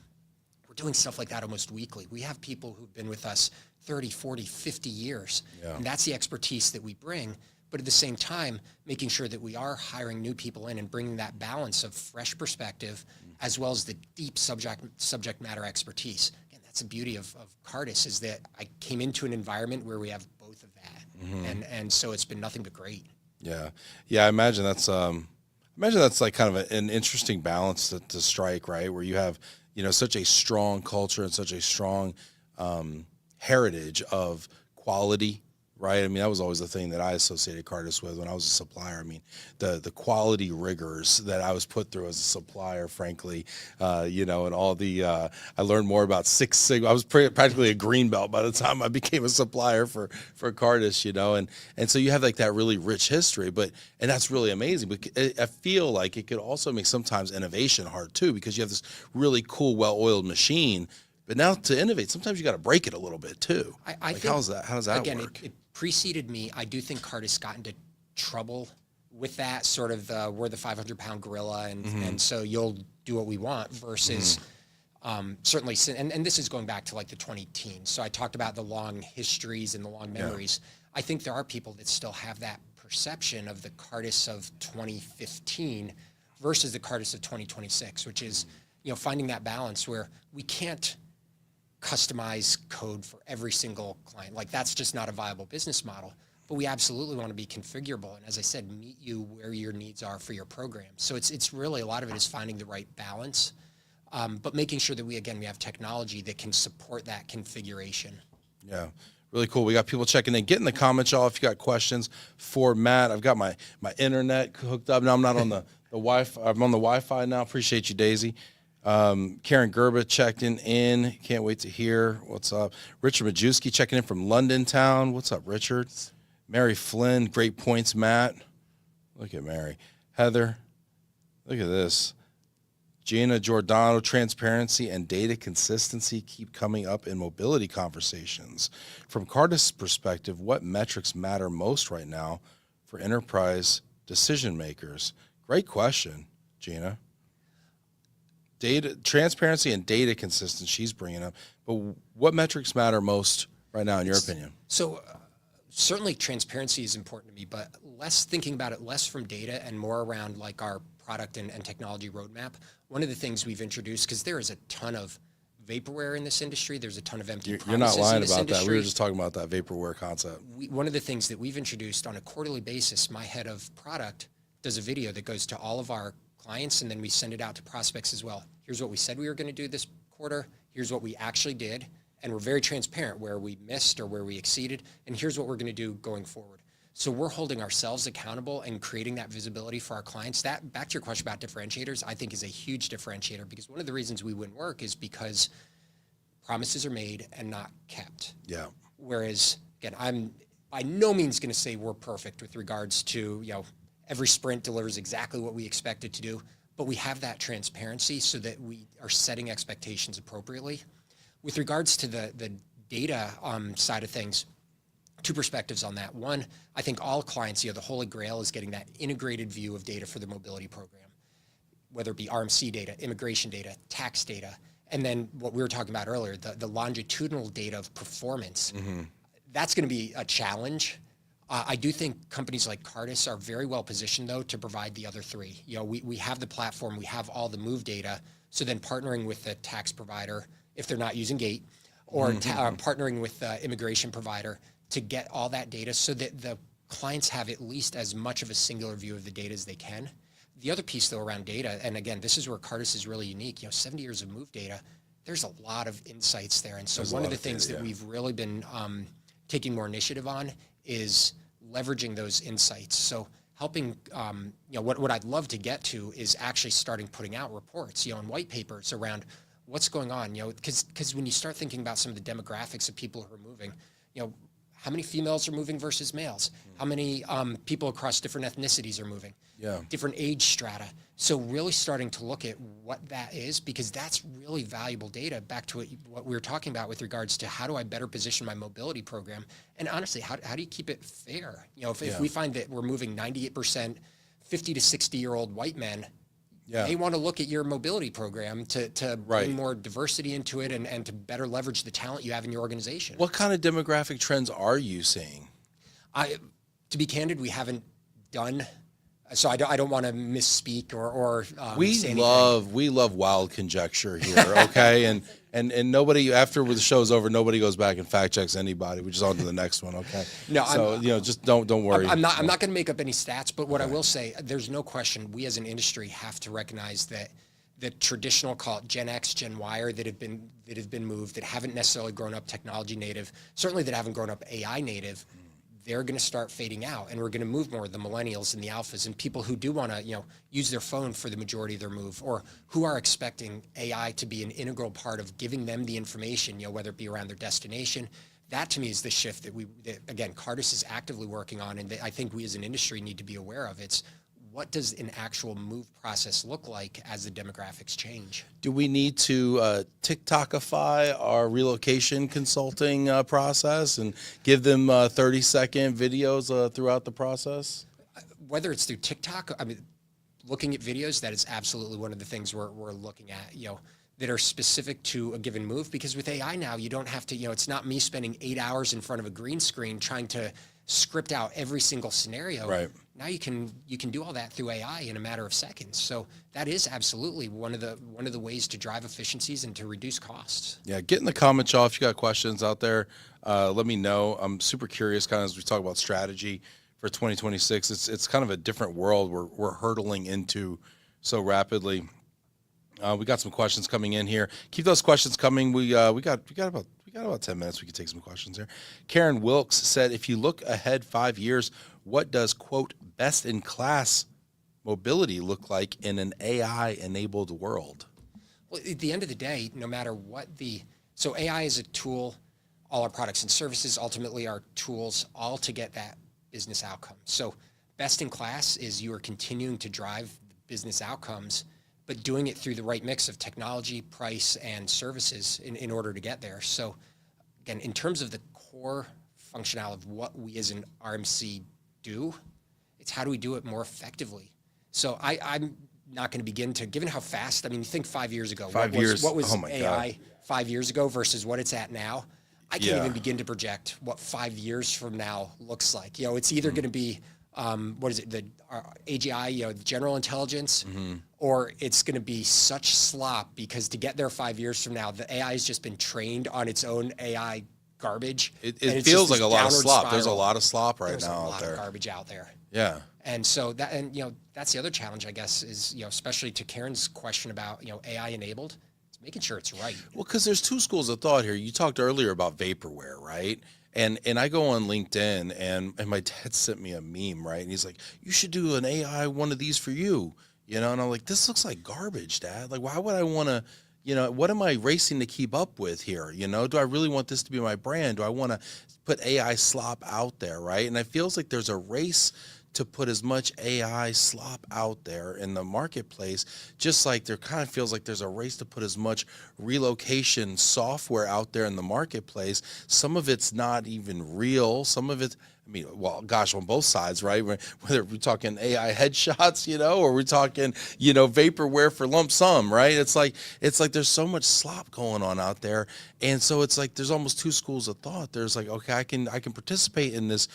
We're doing stuff like that almost weekly. We have people who've been with us 30, 40, 50 years. And that's the expertise that we bring. But at the same time, making sure that we are hiring new people in and bringing that balance of fresh perspective, as well as the deep subject matter expertise. Again, that's the beauty of Cartus, is that I came into an environment where we have both of that. And so it's been nothing but great. Yeah. I imagine that's like kind of an interesting balance to strike, right? Where you have, you know, such a strong culture and such a strong heritage of quality, right? I mean, that was always the thing that I associated Cartus with when I was a supplier. I mean, the quality rigors that I was put through as a supplier, frankly, you know, and all the, I learned more about Six Sigma. I was practically a green belt by the time I became a supplier for Cartus, you know, and so you have like that really rich history, and that's really amazing. But I feel like it could also make sometimes innovation hard too, because you have this really cool, well-oiled machine. But now to innovate, sometimes you got to break it a little bit too. I think, how does that again, work? It preceded me. I do think Cartus got into trouble with that sort of we're the 500-pound gorilla, and so you'll do what we want versus certainly, and this is going back to like the 2010s. So I talked about the long histories and the long memories. I think there are people that still have that perception of the Cartus of 2015 versus the Cartus of 2026, which is, you know, finding that balance where we can't customize code for every single client. Like that's just not a viable business model, but we absolutely want to be configurable. And as I said, meet you where your needs are for your program. So it's really, a lot of it is finding the right balance, but making sure that we have technology that can support that configuration. Yeah. Really cool. We got people checking in. Get in the comments, y'all, if you got questions for Matt. I've got my internet hooked up now. I'm not on the Wi-Fi. I'm on the Wi-Fi now. Appreciate you, Daisy. Karen Gerba checked in. Can't wait to hear what's up. Richard Majewski checking in from London town. What's up, Richard? Mary Flynn, great points, Matt. Look at Mary. Heather, look at this. Gina Giordano, transparency and data consistency keep coming up in mobility conversations. From Cartus' perspective, what metrics matter most right now for enterprise decision makers? Great question, Gina. Data, transparency and data consistency she's bringing up, but what metrics matter most right now in your opinion? So certainly transparency is important to me, but thinking about it less from data and more around like our product and technology roadmap. One of the things we've introduced, because there is a ton of vaporware in this industry, there's a ton of empty promises. You're not lying in this about industry. that. We were just talking about that vaporware concept. One of the things that we've introduced on a quarterly basis, my head of product does a video that goes to all of our clients, and then we send it out to prospects as well. Here's what we said we were going to do this quarter. Here's what we actually did. And we're very transparent where we missed or where we exceeded. And here's what we're going to do going forward. So we're holding ourselves accountable and creating that visibility for our clients. That, back to your question about differentiators, I think is a huge differentiator, because one of the reasons we win work is because promises are made and not kept. Yeah. Whereas, again, I'm by no means going to say we're perfect with regards to, you know, every sprint delivers exactly what we expect it to do, but we have that transparency so that we are setting expectations appropriately. With regards to the data side of things, two perspectives on that. One, I think all clients, the holy grail is getting that integrated view of data for the mobility program, whether it be RMC data, immigration data, tax data, and then what we were talking about earlier, the longitudinal data of performance. That's going to be a challenge. I do think companies like Cartus are very well positioned, though, to provide the other three. We have the platform, we have all the move data, so then partnering with the tax provider, if they're not using Gate, or partnering with the immigration provider to get all that data so that the clients have at least as much of a singular view of the data as they can. The other piece, though, around data, and again, this is where Cartus is really unique, 70 years of move data, there's a lot of insights there. And so one of the things that we've really been taking more initiative on is leveraging those insights. So helping, what I'd love to get to is actually starting putting out reports, and white papers around what's going on, because when you start thinking about some of the demographics of people who are moving, how many females are moving versus males? How many people across different ethnicities are moving? Different age strata. So really starting to look at what that is, because that's really valuable data. Back to what we were talking about with regards to how do I better position my mobility program? And honestly, how do you keep it fair? If we find that we're moving 98% 50 to 60-year-old white men, they want to look at your mobility program to bring more diversity into it and to better leverage the talent you have in your organization. What kind of demographic trends are you seeing? To be candid, we haven't done, so I don't want to misspeak or say anything. We love wild conjecture here, okay? and nobody, after the show's over, nobody goes back and fact checks anybody. We're just on to the next one, okay? No, so just don't worry. I'm not going to make up any stats, but what I will say, there's no question we as an industry have to recognize that the traditional, call it Gen X, Gen Y, that have been moved, that haven't necessarily grown up technology native, certainly that haven't grown up AI native, they're going to start fading out, and we're going to move more of the millennials and the alphas and people who do want to, use their phone for the majority of their move, or who are expecting AI to be an integral part of giving them the information, whether it be around their destination. That to me is the shift that again, Cartus is actively working on, and that I think we as an industry need to be aware of. It's what does an actual move process look like as the demographics change? Do we need to TikTokify our relocation consulting process and give them 30-second videos throughout the process? Whether it's through TikTok, looking at videos, that is absolutely one of the things we're looking at, that are specific to a given move. Because with AI now, you don't have to, it's not me spending 8 hours in front of a green screen trying to script out every single scenario. Right. Now you can do all that through AI in a matter of seconds. So that is absolutely one of the ways to drive efficiencies and to reduce costs. Yeah, get in the comments, y'all. If you got questions out there, let me know. I'm super curious, kind of as we talk about strategy for 2026. It's kind of a different world we're hurtling into so rapidly. We got some questions coming in here. Keep those questions coming. We got about 10 minutes. We can take some questions here. Karen Wilkes said, if you look ahead 5 years, what does, quote, best in class mobility look like in an AI enabled world? Well, at the end of the day, no matter what so AI is a tool, all our products and services ultimately are tools all to get that business outcome. So best in class is you are continuing to drive business outcomes, but doing it through the right mix of technology, price, and services in order to get there. So again, in terms of the core functionality of what we as an RMC do, it's how do we do it more effectively? So I'm not going to begin to, given how fast, you think 5 years ago, what was oh my AI God. 5 years ago versus what it's at now? I can't even begin to project what 5 years from now looks like. It's either going to be, the AGI, the general intelligence, or it's going to be such slop, because to get there 5 years from now, the AI has just been trained on its own AI garbage. It feels like a lot of slop. There's a lot of slop right now out there. There's a lot of garbage out there. Yeah. And so that's the other challenge, I guess, is, especially to Karen's question about, AI enabled, it's making sure it's right. Well, because there's two schools of thought here. You talked earlier about vaporware, right? And I go on LinkedIn and my dad sent me a meme, right? And he's like, you should do an AI one of these for you, And I'm like, this looks like garbage, Dad. Like, why would I want to, what am I racing to keep up with here? Do I really want this to be my brand? Do I want to put AI slop out there, right? And it feels like there's a race to put as much AI slop out there in the marketplace, just like there kind of feels like there's a race to put as much relocation software out there in the marketplace. Some of it's not even real. Some of it, I mean, well, gosh, on both sides, right? Whether we're talking AI headshots, or we're talking, vaporware for lump sum, right? It's like there's so much slop going on out there. And so it's like there's almost two schools of thought. There's like, okay, I can participate in this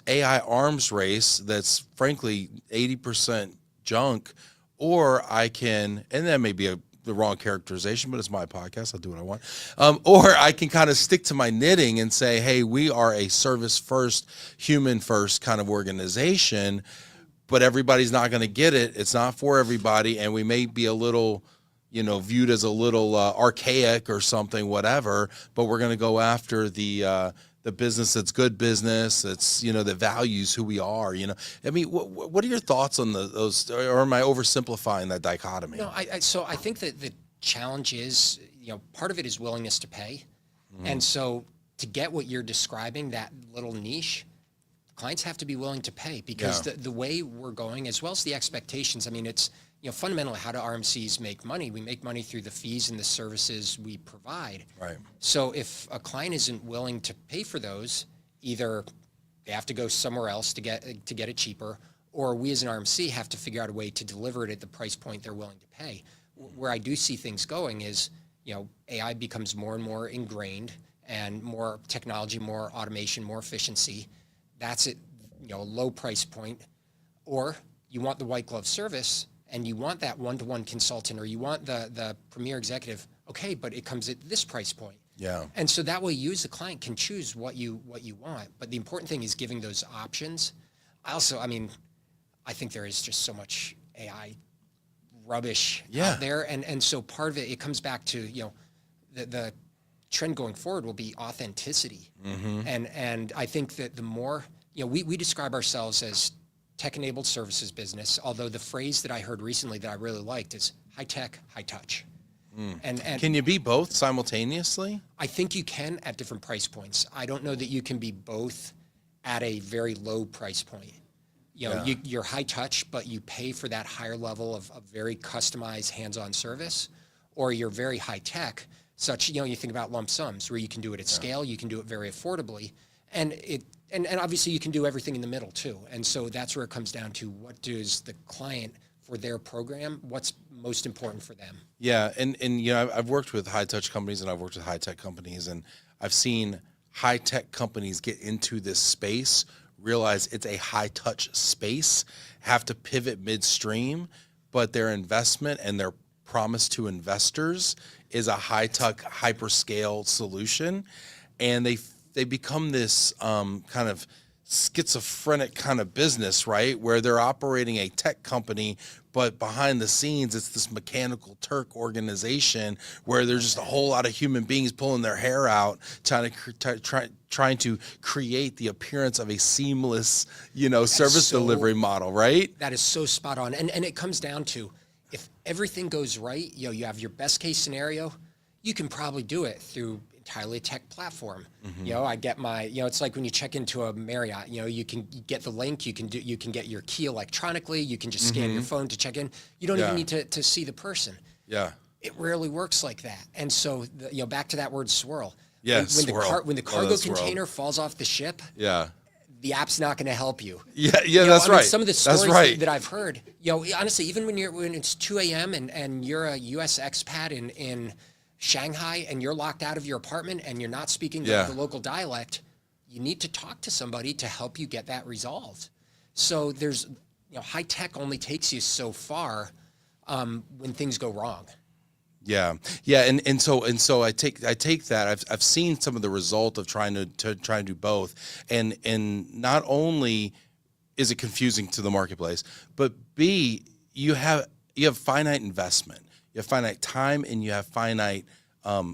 AI arms race that's frankly 80% junk, or I can, and that may be the wrong characterization, but it's my podcast. I'll do what I want. Or I can kind of stick to my knitting and say, hey, we are a service first, human first kind of organization, but everybody's not going to get it. It's not for everybody. And we may be a little, viewed as a little archaic or something, whatever, but we're going to go after the business that's good business, that's, that values who we are, I mean, what are your thoughts on those, or am I oversimplifying that dichotomy? No, so I think that the challenge is, part of it is willingness to pay. And so to get what you're describing, that little niche, clients have to be willing to pay, because the way we're going, as well as the expectations, I mean, it's, fundamentally, how do RMCs make money? We make money through the fees and the services we provide. Right. So if a client isn't willing to pay for those, either they have to go somewhere else to get it cheaper, or we as an RMC have to figure out a way to deliver it at the price point they're willing to pay. Where I do see things going is, AI becomes more and more ingrained, and more technology, more automation, more efficiency. That's at, a low price point. Or you want the white glove service, and you want that one-to-one consultant, or you want the premier executive, okay, but it comes at this price point. Yeah. And so that way you as a client can choose what you want. But the important thing is giving those options. I think there is just so much AI rubbish out there. And so part of it comes back to, the trend going forward will be authenticity. And I think that the more, we describe ourselves as tech-enabled services business, although the phrase that I heard recently that I really liked is high tech, high touch. And can you be both simultaneously? I think you can at different price points. I don't know that you can be both at a very low price point. You're high touch, but you pay for that higher level of very customized hands-on service, or you're very high tech, such, you think about lump sums where you can do it at scale, you can do it very affordably, and obviously you can do everything in the middle too. And so that's where it comes down to, what does the client, for their program, what's most important for them? Yeah, and I've worked with high touch companies and I've worked with high tech companies, and I've seen high tech companies get into this space, realize it's a high touch space, have to pivot midstream, but their investment and their promise to investors is a high tech hyperscale solution, and they become this kind of schizophrenic kind of business, right? Where they're operating a tech company, but behind the scenes, it's this mechanical Turk organization where there's just a whole lot of human beings pulling their hair out, trying to create the appearance of a seamless, service delivery model, right? That is so spot on. And it comes down to, if everything goes right, you have your best case scenario, you can probably do it through entirely tech platform. I get my, it's like when you check into a Marriott, you can get the link, you can get your key electronically, you can just scan your phone to check in. You don't even need to see the person. Yeah. It rarely works like that. And so, back to that word swirl. Yeah, when the cargo container falls off the ship, the app's not going to help you. That's right. Some of the stories that I've heard, honestly, even when it's 2 a.m. and you're a U.S. expat in Shanghai and you're locked out of your apartment and you're not speaking the local dialect, you need to talk to somebody to help you get that resolved. So there's, high tech only takes you so far when things go wrong. Yeah. And so I take that. I've seen some of the result of trying to do both, and not only is it confusing to the marketplace, but B, you have finite investment. You have finite time, and you have finite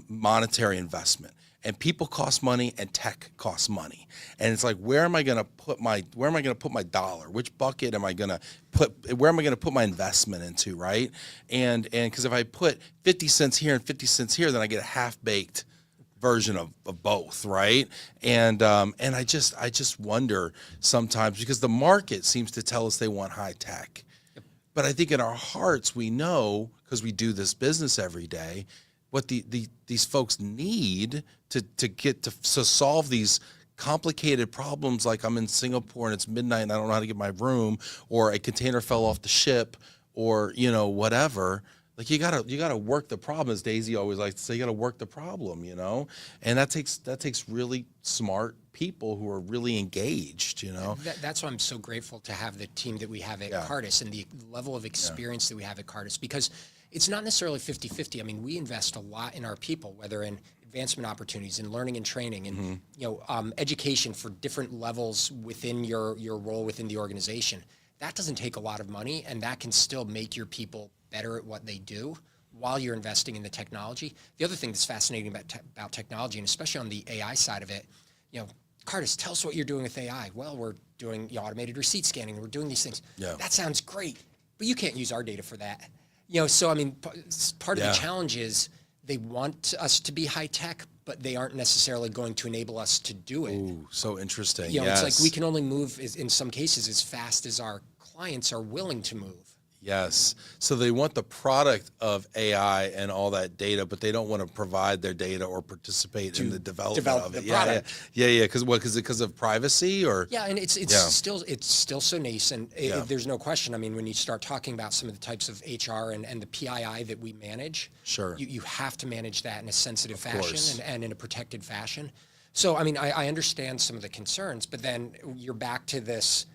monetary investment. And people cost money, and tech costs money. And it's like, where am I going to put my dollar? Which bucket am I going to put? Where am I going to put my investment into? Right? And because if I put 50 cents here and 50 cents here, then I get a half baked version of both, right? And I just wonder sometimes, because the market seems to tell us they want high tech, but I think in our hearts we know, because we do this business every day, what these folks need to get to solve these complicated problems. Like, I'm in Singapore and it's midnight and I don't know how to get my room, or a container fell off the ship, or whatever. Like, you gotta work the problem, as Daisy always likes to say. You gotta work the problem, and that takes really smart people who are really engaged. That's why I'm so grateful to have the team that we have at Cartus, and the level of experience that we have at Cartus, because it's not necessarily 50-50. I mean, we invest a lot in our people, whether in advancement opportunities and learning and training, and education for different levels within your role within the organization. That doesn't take a lot of money, and that can still make your people better at what they do while you're investing in the technology. The other thing that's fascinating about technology, and especially on the AI side of it, Cartus, tell us what you're doing with AI. Well, we're doing automated receipt scanning, and we're doing these things. Yeah. That sounds great, but you can't use our data for that. So I mean, part of the challenge is they want us to be high tech, but they aren't necessarily going to enable us to do it. Ooh, so interesting. It's like we can only move, in some cases, as fast as our clients are willing to move. Yes. So they want the product of AI and all that data, but they don't want to provide their data or participate in the development of it. The product. Yeah. Because what? Because of privacy, or? Yeah, and it's still so nascent. There's no question. I mean, when you start talking about some of the types of HR and the PII that we manage, sure, you have to manage that in a sensitive course. fashion and in a protected fashion. So I mean, I understand some of the concerns, but then you're back to this,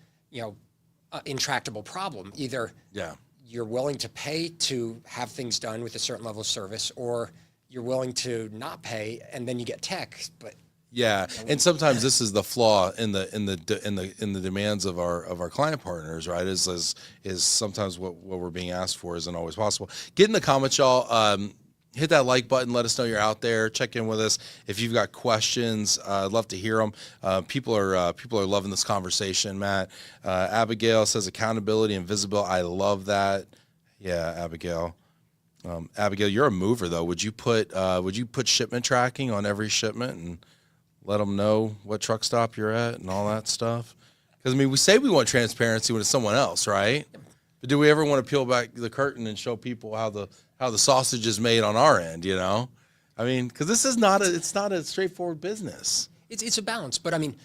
intractable problem. Either you're willing to pay to have things done with a certain level of service, or you're willing to not pay, and then you get tech. But and sometimes this is the flaw in the demands of our client partners, right? Is sometimes what we're being asked for isn't always possible. Get in the comments, y'all. Hit that like button. Let us know you're out there. Check in with us if you've got questions. I'd love to hear them. People are loving this conversation. Matt, Abigail says accountability and visibility. I love that. Yeah, Abigail. Abigail, you're a mover though. Would you put shipment tracking on every shipment and let them know what truck stop you're at and all that stuff? Because I mean, we say we want transparency when it's someone else, right? But do we ever want to peel back the curtain and show people how the sausage is made on our end, I mean, because this is not a straightforward business. It's a balance, but I mean,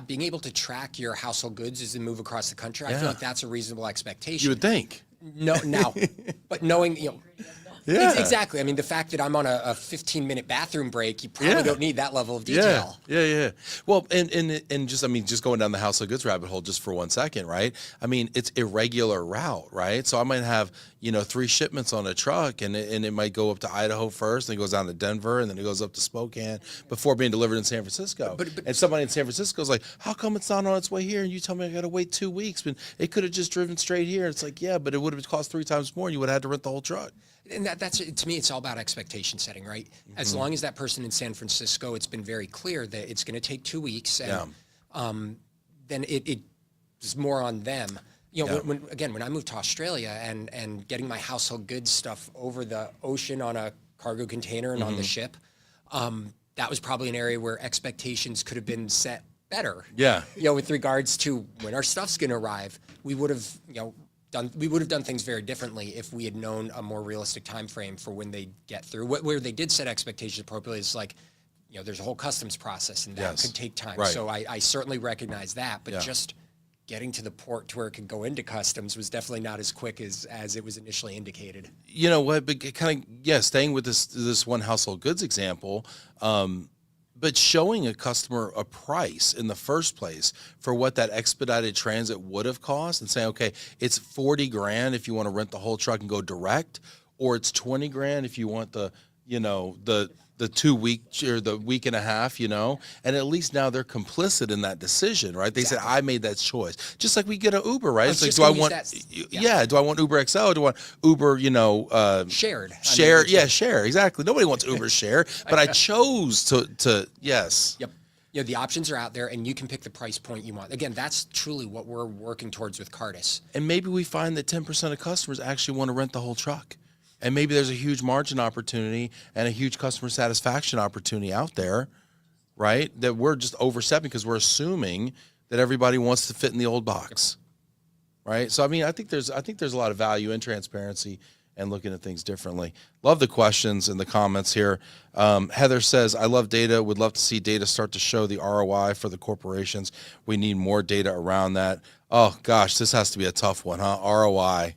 being able to track your household goods as they move across the country, I feel like that's a reasonable expectation. You would think. No, now, but knowing, exactly. I mean, the fact that I'm on a 15-minute bathroom break, you probably don't need that level of detail. Yeah. Well, and just going down the household goods rabbit hole just for 1 second, right? I mean, it's irregular route, right? So I might have 3 shipments on a truck, and it might go up to Idaho first, and it goes down to Denver, and then it goes up to Spokane before being delivered in San Francisco. And somebody in San Francisco is like, "How come it's not on its way here?" And you tell me I got to wait 2 weeks, but it could have just driven straight here. It's like, yeah, but it would have cost 3 times more, and you would have had to rent the whole truck. And that's, to me, it's all about expectation setting, right? As long as that person in San Francisco, it's been very clear that it's going to take 2 weeks, and then it's more on them. When I moved to Australia and getting my household goods stuff over the ocean on a cargo container and on the ship, that was probably an area where expectations could have been set better. Yeah. With regards to when our stuff's going to arrive, we would have, done things very differently if we had known a more realistic time frame for when they get through. Where they did set expectations appropriately is like, there's a whole customs process, and that could take time. Right. So I certainly recognize that, but just getting to the port to where it could go into customs was definitely not as quick as it was initially indicated. You know what? But kind of staying with this one household goods example. But showing a customer a price in the first place for what that expedited transit would have cost, and saying, okay, it's 40 grand if you want to rent the whole truck and go direct, or it's 20 grand if you want the 2 week or the week and a half, and at least now they're complicit in that decision, right? They said, I made that choice. Just like we get an Uber, right? It's like, do I want Uber XL, or do I want Uber, shared? Share, exactly. Nobody wants Uber share, but I chose to yes. Yep. The options are out there, and you can pick the price point you want. Again, that's truly what we're working towards with Cartus. And maybe we find that 10% of customers actually want to rent the whole truck. And maybe there's a huge margin opportunity and a huge customer satisfaction opportunity out there, right? That we're just overstepping because we're assuming that everybody wants to fit in the old box, right? So I mean, I think there's a lot of value in transparency and looking at things differently. Love the questions and the comments here. Heather says, I love data. Would love to see data start to show the ROI for the corporations. We need more data around that. Oh gosh, this has to be a tough one, huh? ROI.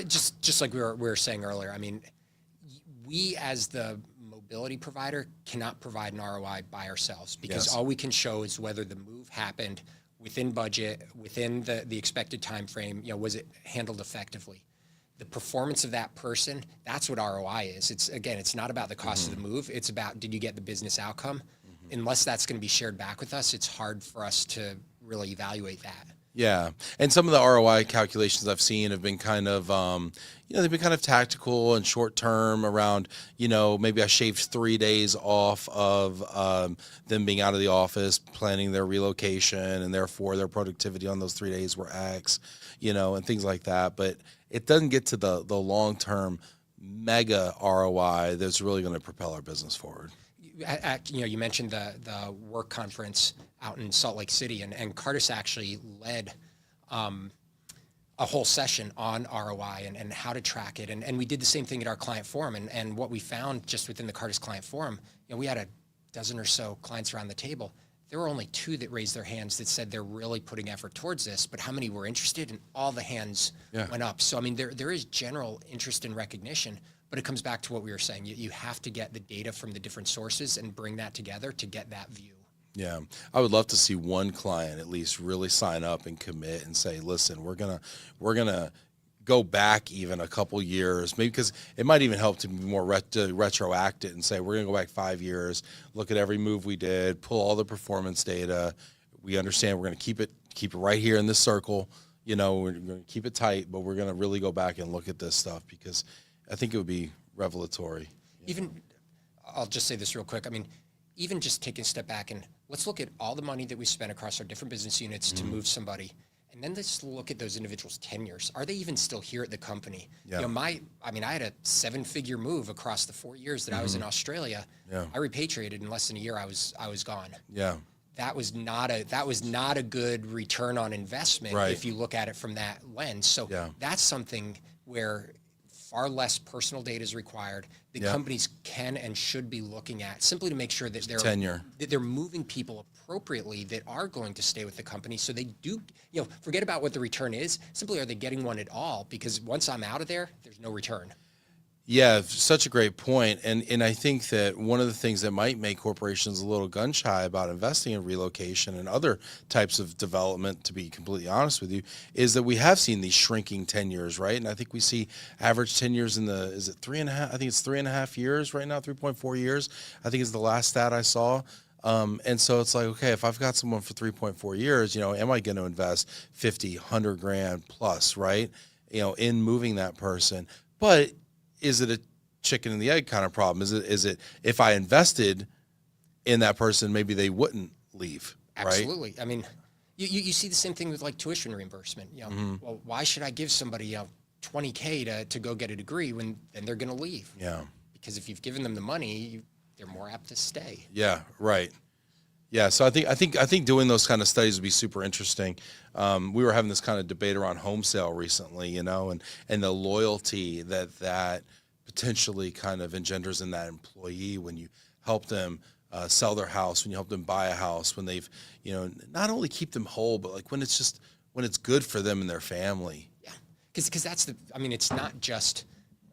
Just like we were saying earlier, I mean, we as the mobility provider cannot provide an ROI by ourselves because Yes. all we can show is whether the move happened within budget, within the expected time frame, you know, was it handled effectively? The performance of that person, that's what ROI is. It's not about the cost of the move. It's about, did you get the business outcome? Unless that's going to be shared back with us, it's hard for us to really evaluate that. Yeah. And some of the ROI calculations I've seen have been kind of, they've been kind of tactical and short term around, maybe I shaved 3 days off of them being out of the office, planning their relocation, and therefore their productivity on those 3 days were X, and things like that. But it doesn't get to the long term mega ROI that's really going to propel our business forward. You mentioned the work conference out in Salt Lake City, and Cartus actually led a whole session on ROI and how to track it. And we did the same thing at our client forum. And what we found just within the Cartus client forum, we had a dozen or so clients around the table. There were only 2 that raised their hands that said they're really putting effort towards this, but how many were interested? And all the hands went up. So, I mean, there is general interest and recognition, but it comes back to what we were saying. You have to get the data from the different sources and bring that together to get that view. Yeah, I would love to see one client at least really sign up and commit and say, listen, we're gonna go back even a couple years, maybe, because it might even help to be more retroactive and say, we're gonna go back 5 years, look at every move we did, pull all the performance data. We understand we're gonna keep it right here in this circle. We're gonna keep it tight, but we're gonna really go back and look at this stuff because I think it would be revelatory. Even, I'll just say this real quick. I mean, even just taking a step back and let's look at all the money that we spent across our different business units to move somebody. And then let's look at those individuals' tenures. Are they even still here at the company? Yeah. I had a 7-figure move across the 4 years that I was in Australia. Yeah. I repatriated in less than a year. I was gone. Yeah. That was not a good return on investment Right. if you look at it from that lens. So that's something where far less personal data is required that companies can and should be looking at simply to make sure that they're moving people appropriately that are going to stay with the company. So they do, forget about what the return is. Simply, are they getting one at all? Because once I'm out of there, there's no return. Yeah, such a great point. And I think that one of the things that might make corporations a little gun shy about investing in relocation and other types of development, to be completely honest with you, is that we have seen these shrinking tenures, right? And I think we see average tenures is it 3.5? I think it's 3.5 years right now, 3.4 years. I think is the last stat I saw. And so it's like, okay, if I've got someone for 3.4 years, am I going to invest 50, 100 grand plus, right? In moving that person. But is it a chicken and the egg kind of problem? Is it if I invested in that person, maybe they wouldn't leave, right? Absolutely. I mean, you see the same thing with like tuition reimbursement. Well, why should I give somebody $20K to go get a degree when then they're going to leave? Yeah. Because if you've given them the money, they're more apt to stay. Yeah. Right. Yeah. So I think doing those kind of studies would be super interesting. We were having this kind of debate around home sale recently, and the loyalty that potentially kind of engenders in that employee when you help them sell their house, when you help them buy a house, when they've, not only keep them whole, but like when it's good for them and their family. Yeah. Because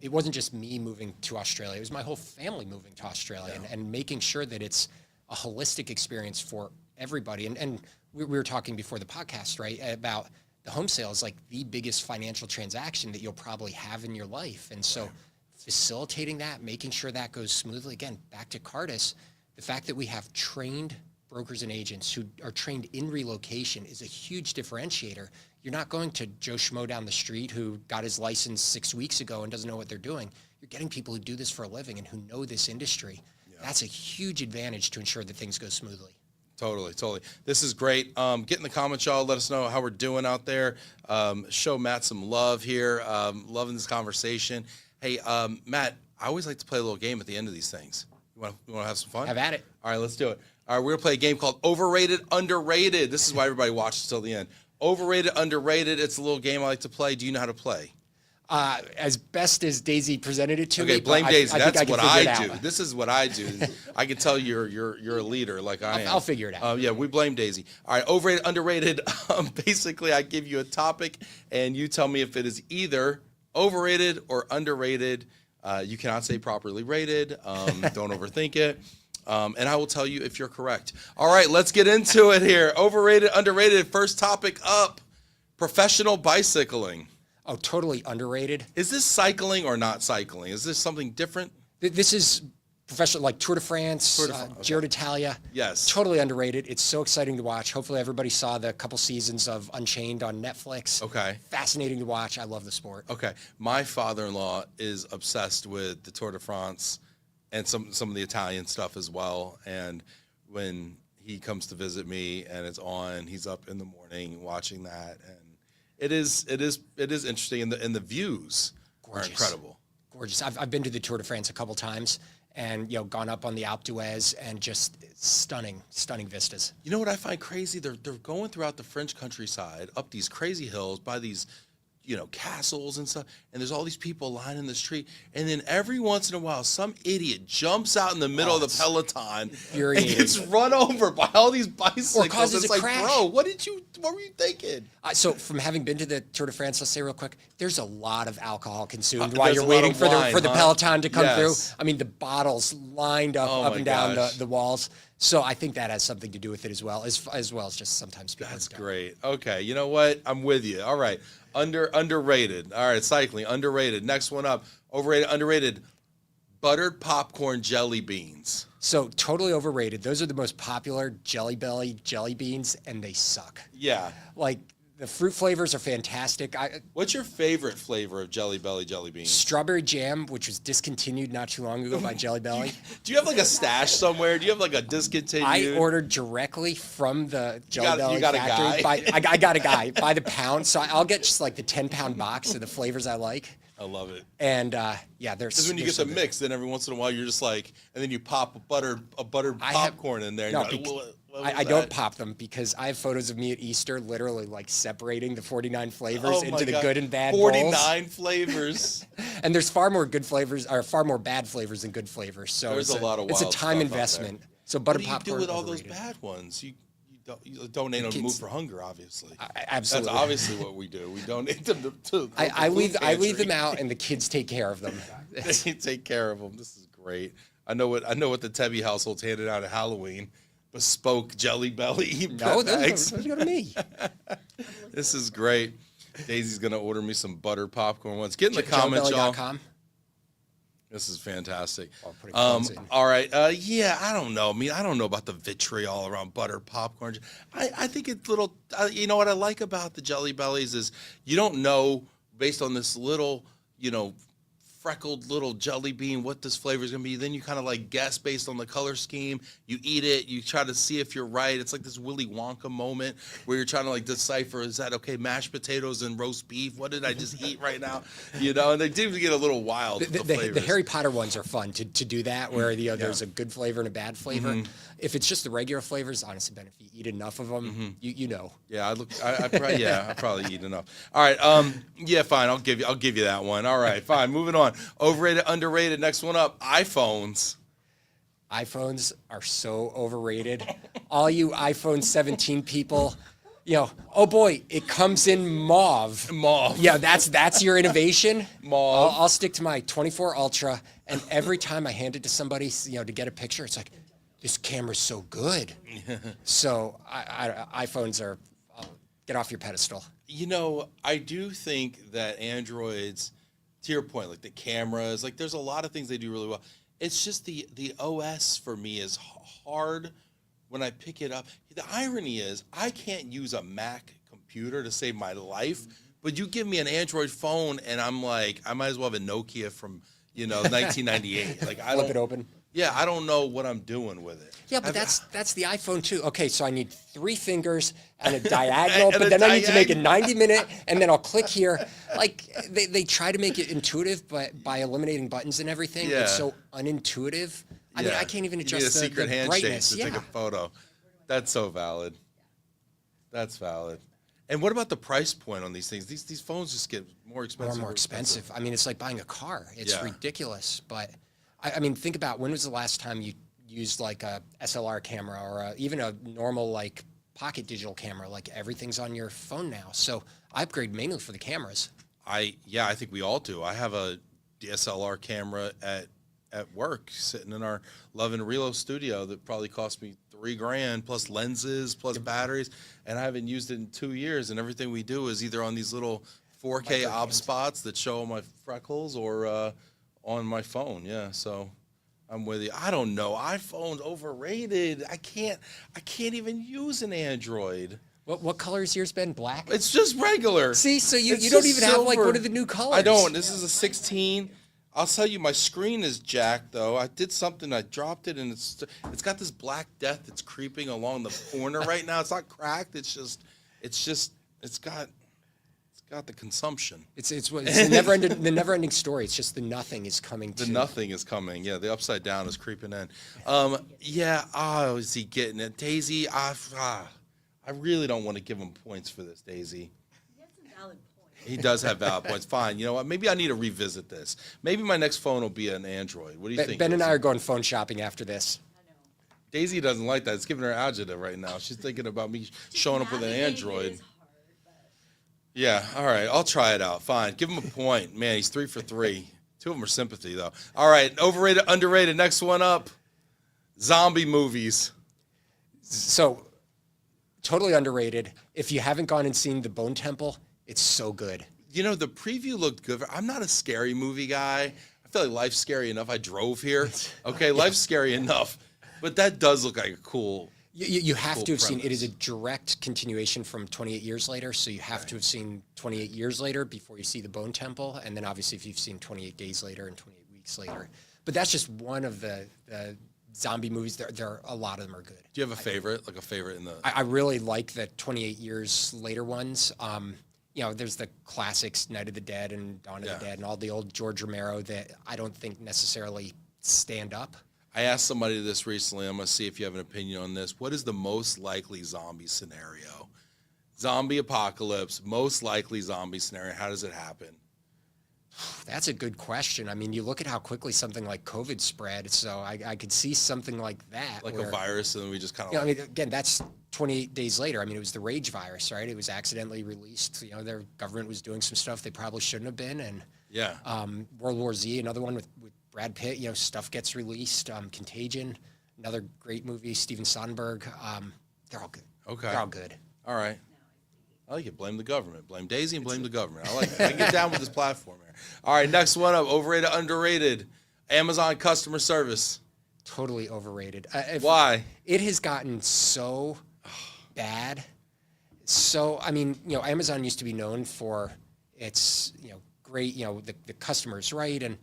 it wasn't just me moving to Australia. It was my whole family moving to Australia and making sure that it's a holistic experience for everybody. And we were talking before the podcast, right, about the home sale is like the biggest financial transaction that you'll probably have in your life. And so facilitating that, making sure that goes smoothly, again, back to Cartus, the fact that we have trained brokers and agents who are trained in relocation is a huge differentiator. You're not going to Joe Schmo down the street who got his license 6 weeks ago and doesn't know what they're doing. You're getting people who do this for a living and who know this industry. That's a huge advantage to ensure that things go smoothly. Totally. This is great. Get in the comments, y'all. Let us know how we're doing out there. Show Matt some love here. Loving this conversation. Hey, Matt, I always like to play a little game at the end of these things. You want to have some fun? Have at it. All right, let's do it. All right, we're gonna play a game called Overrated, Underrated. This is why everybody watches till the end. Overrated, underrated. It's a little game I like to play. Do you know how to play? As best as Daisy presented it to me. Okay, blame but Daisy. I think That's can what figure it I do. out. This is what I do. I can tell you're a leader like I am. I'll figure it out. Yeah, we blame Daisy. All right, overrated, underrated. Basically, I give you a topic, and you tell me if it is either overrated or underrated. You cannot say properly rated. Don't overthink it. And I will tell you if you're correct. All right, let's get into it here. Overrated, underrated. First topic up, professional bicycling. Oh, totally underrated. Is this cycling or not cycling? Is this something different? This is professional, like Tour de France, Okay. Giro d'Italia. Yes. Totally underrated. It's so exciting to watch. Hopefully everybody saw the couple seasons of Unchained on Netflix. Okay. Fascinating to watch. I love the sport. Okay. My father-in-law is obsessed with the Tour de France and some of the Italian stuff as well. And when he comes to visit me and it's on, he's up in the morning watching that, and it is interesting, and the views Gorgeous. are incredible. Gorgeous. I've been to the Tour de France a couple times, and gone up on the Alpe d'Huez, and just stunning vistas. You know what I find crazy? They're going throughout the French countryside, up these crazy hills, by these, castles and stuff, and there's all these people lining the street, and then every once in a while, some idiot jumps out in the middle of the peloton and infuriating. gets run over by all these bicycles. causes It's a like, crash. bro, what were you thinking? So from having been to the Tour de France, let's say real quick, there's a lot of alcohol consumed There's while a you're lot waiting of for wine, the huh? peloton to come Yes. through. I mean, the bottles lined up Oh up my and down gosh. the walls. So I think that has something to do with it as well as just sometimes people. That's don't. great. Okay, you know what? I'm with you. All right, underrated. All right, cycling underrated. Next one up, overrated, underrated. Buttered popcorn jelly beans. So totally overrated. Those are the most popular Jelly Belly jelly beans, and they suck. Yeah. Like the fruit flavors are fantastic. What's your favorite flavor of Jelly Belly jelly beans? Strawberry jam, which was discontinued not too long ago by Jelly Belly. Do you have like a stash somewhere? Do you have like a discontinued? I ordered directly from the Jelly Belly you got a factory. guy? I got a guy by the pound, so I'll get just like the 10-pound box of the flavors I like. I love it. And there's Because when you get the mix, then every once in a while you're just like, and then you pop a buttered popcorn in there. And No, you're like, what was I don't that? pop them because I have photos of me at Easter literally like separating the 49 flavors Oh into my the God. good and bad 49 bowls. flavors. And there's far more good flavors, or far more bad flavors than good flavors. So There's it's a lot of it's a wild time stuff out investment. So What butter do you popcorn. do with all those overrated. bad ones? You donate them to Move for Hunger, obviously. Absolutely. That's obviously what we do. We donate them to I the leave food them pantry. out, and the kids take care of them. They take care of them. This is great. I know what the Tebbe households handed out at Halloween. Bespoke Jelly Belly No, bags. those go to me. This is great. Daisy's gonna order me some buttered popcorn ones. Get in the comments, y'all. JellieBelly.com. This is fantastic. I'll put it close in. All right. Yeah, I don't know. I mean, I don't know about the vitriol around buttered popcorn. I think it's little. You know what I like about the Jelly Bellies is you don't know based on this little, freckled little jelly bean what this flavor is going to be. Then you kind of like guess based on the color scheme. You eat it. You try to see if you're right. It's like this Willy Wonka moment where you're trying to like decipher, is that okay, mashed potatoes and roast beef? What did I just eat right now? And they do get a little wild with the The flavors. Harry Potter ones are fun to do that, where there's a good flavor and a bad flavor. Mm-hmm. If it's just the regular flavors, honestly, Ben, if you eat enough of them, Mm-hmm. you know. Yeah, I probably eat enough. All right, yeah, fine. I'll give you that one. All right, fine. Moving on. Overrated, underrated. Next one up. iPhones. iPhones are so overrated. All you iPhone 17 people, oh boy, it comes in mauve. Mauve. Yeah, that's your innovation. Mauve. I'll stick to my 24 Ultra, and every time I hand it to somebody, to get a picture, it's like, this camera's so good. So iPhones are, get off your pedestal. I do think that Androids, to your point, like the cameras, like there's a lot of things they do really well. It's just the OS for me is hard when I pick it up. The irony is I can't use a Mac computer to save my life, but you give me an Android phone and I'm like, I might as well have a Nokia from 1998. Like I Flip don't it open. Yeah, I don't know what I'm doing with it. Yeah, but I've- that's the iPhone too. Okay, so I need 3 fingers and a diagonal, And but a then I need to make a diagonal. 90-minute, and then I'll click here. Like they try to make it intuitive, but by eliminating buttons and everything, Yeah. it's so unintuitive. I mean, I can't even You need adjust a secret the handshake brightness. to Yeah. take a photo. That's so valid. That's valid. And what about the price point on these things? These phones just get more expensive. More and more expensive. I mean, it's like buying a car. It's Yeah. ridiculous. But I mean, think about when was the last time you used like a SLR camera or even a normal like pocket digital camera? Like everything's on your phone now. So I upgrade mainly for the cameras. I think we all do. I have a DSLR camera at work sitting in our LOVE+RELO studio that probably cost me $3,000 plus lenses plus batteries, and I haven't used it in 2 years. And everything we do is either on these little 4K op spots that show my freckles or on my phone. Yeah, so I'm with you. I don't know. iPhone's overrated. I can't even use an Android. What color is yours, Ben? Black? It's just regular. See, so you It's don't just even have like silver. one of the new colors. I don't. This is a 16. I'll tell you, my screen is jacked though. I did something. I dropped it, and it's got this black death that's creeping along the corner right now. It's not cracked. It's got the consumption. It's the never-ending story. It's just the nothing is coming The to. nothing is coming. Yeah, the upside down is creeping in. Yeah. Oh, is he getting it, Daisy? I really don't want to give him points for this, Daisy. He has some valid points. He does have valid points. Fine. You know what? Maybe I need to revisit this. Maybe my next phone will be an Android. What do you think? Ben and I Daisy? are going phone shopping after this. I know. Daisy doesn't like that. It's giving her agita right now. She's thinking about me showing up with an Navigating it Android. is hard, but Yeah. All right. I'll try it out. Fine. Give him a point. Man, he's 3 for 3. 2 of them are sympathy, though. All right. Overrated, underrated. Next one up. Zombie movies. So, totally underrated. If you haven't gone and seen The Bone Temple, it's so good. You know, the preview looked good. I'm not a scary movie guy. I feel like life's scary enough. I drove here. Okay, life's scary enough. But that does look like a cool. You have Cool to have seen it. premise. Is a direct continuation from 28 Years Later, so you have to have seen 28 Years Later before you see The Bone Temple, and then obviously if you've seen 28 Days Later and 28 Weeks Later. But that's just one of the zombie movies. There are a lot of them are good. Do you have a favorite? Like a favorite in the. I really like the 28 Years Later ones. You know, there's the classics, Night of the Dead and Dawn of Yeah. the Dead, and all the old George Romero that I don't think necessarily stand up. I asked somebody this recently. I'm going to see if you have an opinion on this. What is the most likely zombie scenario? Zombie apocalypse, most likely zombie scenario. How does it happen? That's a good question. I mean, you look at how quickly something like COVID spread, so I could see something like that. Like where, a virus, and then we just kind of. You know, I mean, again, that's 28 days later. I mean, it was the rage virus, right? It was accidentally released. You know, their government was doing some stuff they probably shouldn't have been. And Yeah. World War Z, another one with Brad Pitt, you know, stuff gets released. Contagion, another great movie, Steven Soderbergh. They're all good. Okay. They're all good. All right. I like it. Blame the government. Blame Daisy and blame the government. I like it. I can get down with this platform here. All right, next one up. Overrated, underrated. Amazon customer service. Totally overrated. Why? It has gotten so bad. So, I mean, you know, Amazon used to be known for its, you know, great, you know, the customers, right? And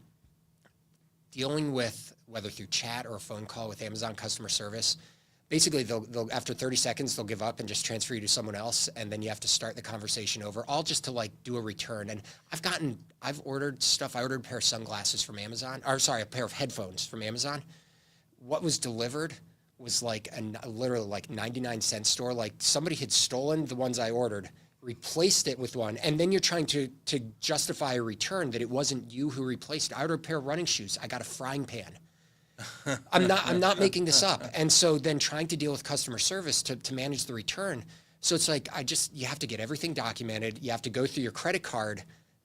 dealing with, whether through chat or a phone call with Amazon customer service, basically they'll after 30 seconds, they'll give up and just transfer you to someone else. And then you have to start the conversation over, all just to like do a return. And I've ordered stuff. I ordered a pair of sunglasses from Amazon, or sorry, a pair of headphones from Amazon. What was delivered was like literally like 99-cent store. Like somebody had stolen the ones I ordered, replaced it with one, and then you're trying to justify a return that it wasn't you who replaced it. I ordered a pair of running shoes. I got a frying pan. I'm not making this up. And so then trying to deal with customer service to manage the return. So it's like you have to get everything documented. You have to go through your credit card.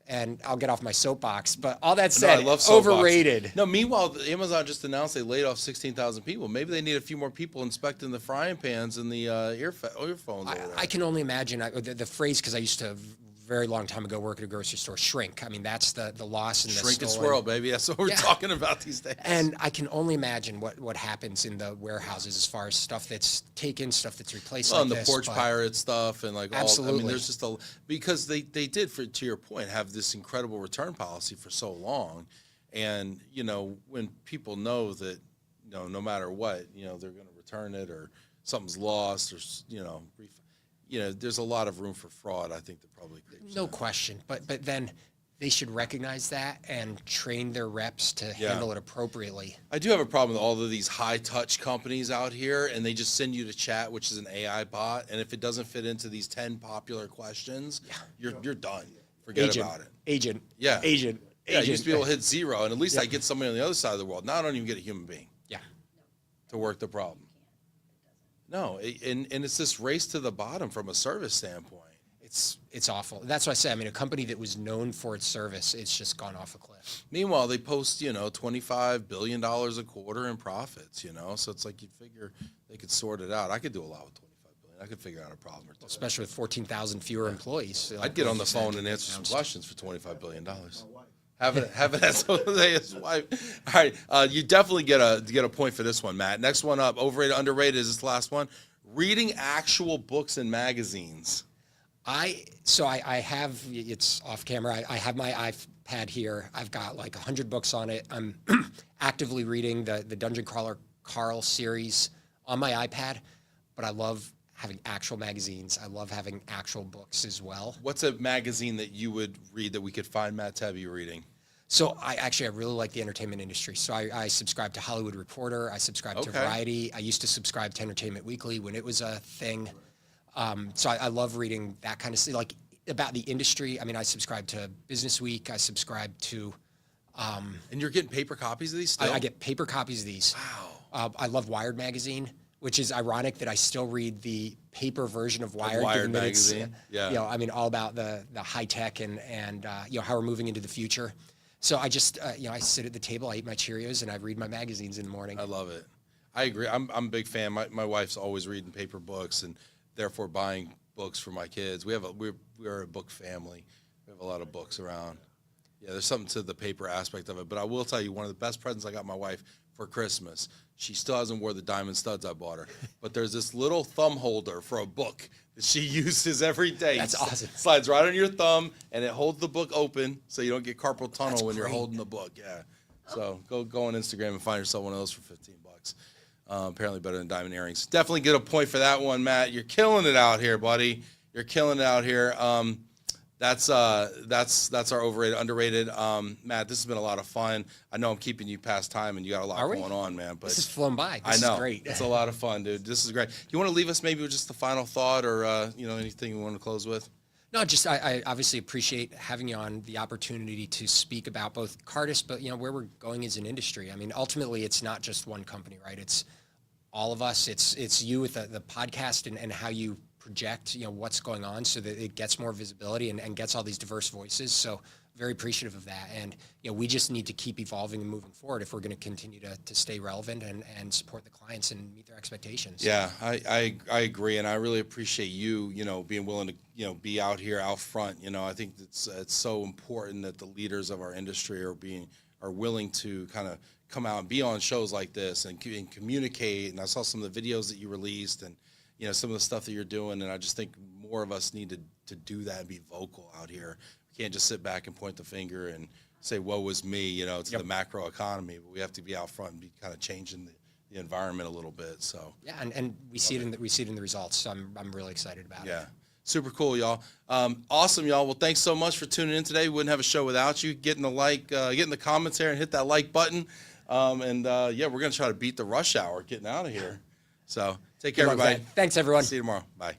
And I'll get off my soapbox, but all that said, I love soapboxes. overrated. No, meanwhile, Amazon just announced they laid off 16,000 people. Maybe they need a few more people inspecting the frying pans and the earphones. over there. I can only imagine the phrase, because I used to very long time ago work at a grocery store, shrink. I mean, that's the loss and the Shrink and stolen. swirl, baby. That's what we're Yeah. talking about these days. And I can only imagine what happens in the warehouses as far as stuff that's taken, stuff that's replaced. Well, like and the this, porch but pirate stuff and like all. I Absolutely. mean, there's just because they did, to your point, have this incredible return policy for so long, and you know when people know that no matter what, they're going to return it or something's lost or, there's a lot of room for fraud. I think that probably creeps No in. question, but then they should recognize that and train their reps to handle it appropriately. I do have a problem with all of these high touch companies out here, and they just send you to chat, which is an AI bot. And if it doesn't fit into these 10 popular questions, you're done. Forget about it. Agent. Yeah. Agent. Yeah, you used to be able to hit 0, and at least I get somebody on the other side of the world. Now I don't even get a human being Yeah. to work the problem. No, and it's this race to the bottom from a service standpoint. It's awful. That's why I say, I mean, a company that was known for its service, it's just gone off a cliff. Meanwhile, they post, $25 billion a quarter in profits, so it's like you'd figure they could sort it out. I could do a lot with 25 billion. I could figure out a problem or two. Especially with 14,000 fewer employees. I'd get on the phone and answer some questions for $25 billion. Have it as his wife. All right, you definitely get a point for this one, Matt. Next one up, overrated, underrated is this last one. Reading actual books and magazines. I have, it's off camera, I have my iPad here. I've got like 100 books on it. I'm actively reading the Dungeon Crawler Carl series on my iPad, but I love having actual magazines. I love having actual books as well. What's a magazine that you would read that we could find Matt Tebbe reading? So I really like the entertainment industry. So I subscribe to Hollywood Reporter. I subscribe to Variety. I used to subscribe to Entertainment Weekly when it was a thing. So I love reading that kind of stuff, like about the industry. I mean, I subscribe to Business Week. I subscribe to. And you're getting paper copies of these still? I get paper copies of these. Wow. I love Wired magazine, which is ironic that I still read the paper version of Wired. Wired given that it's, magazine. Yeah. I mean, all about the high tech and how we're moving into the future. So I just I sit at the table, I eat my Cheerios, and I read my magazines in the morning. I love it. I agree. I'm a big fan. My wife's always reading paper books and therefore buying books for my kids. We're a book family. We have a lot of books around. Yeah, there's something to the paper aspect of it. But I will tell you, one of the best presents I got my wife for Christmas, she still hasn't wore the diamond studs I bought her, but there's this little thumb holder for a book that she uses every day. That's awesome. Slides right on your thumb, and it holds the book open so you don't get carpal tunnel when you're great. holding the book. Yeah. So go on Instagram and find yourself one of those for $15. Apparently better than diamond earrings. Definitely get a point for that one, Matt. You're killing it out here, buddy. You're killing it out here. That's our overrated, underrated. Matt, this has been a lot of fun. I know I'm keeping you past time, and you got a lot going on, man. But this has flown by. I know. Is great. It's a lot of fun, dude. This is great. You want to leave us maybe with just the final thought, or anything you want to close with? No, just I obviously appreciate having you on, the opportunity to speak about both Cartus, but where we're going as an industry. I mean, ultimately, it's not just one company, right? It's all of us. It's you with the podcast and how you project what's going on so that it gets more visibility and gets all these diverse voices. So very appreciative of that. And we just need to keep evolving and moving forward if we're going to continue to stay relevant and support the clients and meet their expectations. Yeah, I agree, and I really appreciate you being willing to be out here out front. I think it's so important that the leaders of our industry are willing to kind of come out and be on shows like this and communicate. And I saw some of the videos that you released and some of the stuff that you're doing, and I just think more of us need to do that and be vocal out here. We can't just sit back and point the finger and say, woe is me, to the macro economy, but we have to be out front and be kind of changing the environment a little bit. So yeah, and we see it in the results. So I'm really excited about it. Yeah. Super cool, y'all. Awesome, y'all. Well, thanks so much for tuning in today. We wouldn't have a show without you. Get in the comments here and hit that like button. We're going to try to beat the rush hour getting out of here. So take care, everybody. Thanks, everyone. See you tomorrow. Bye.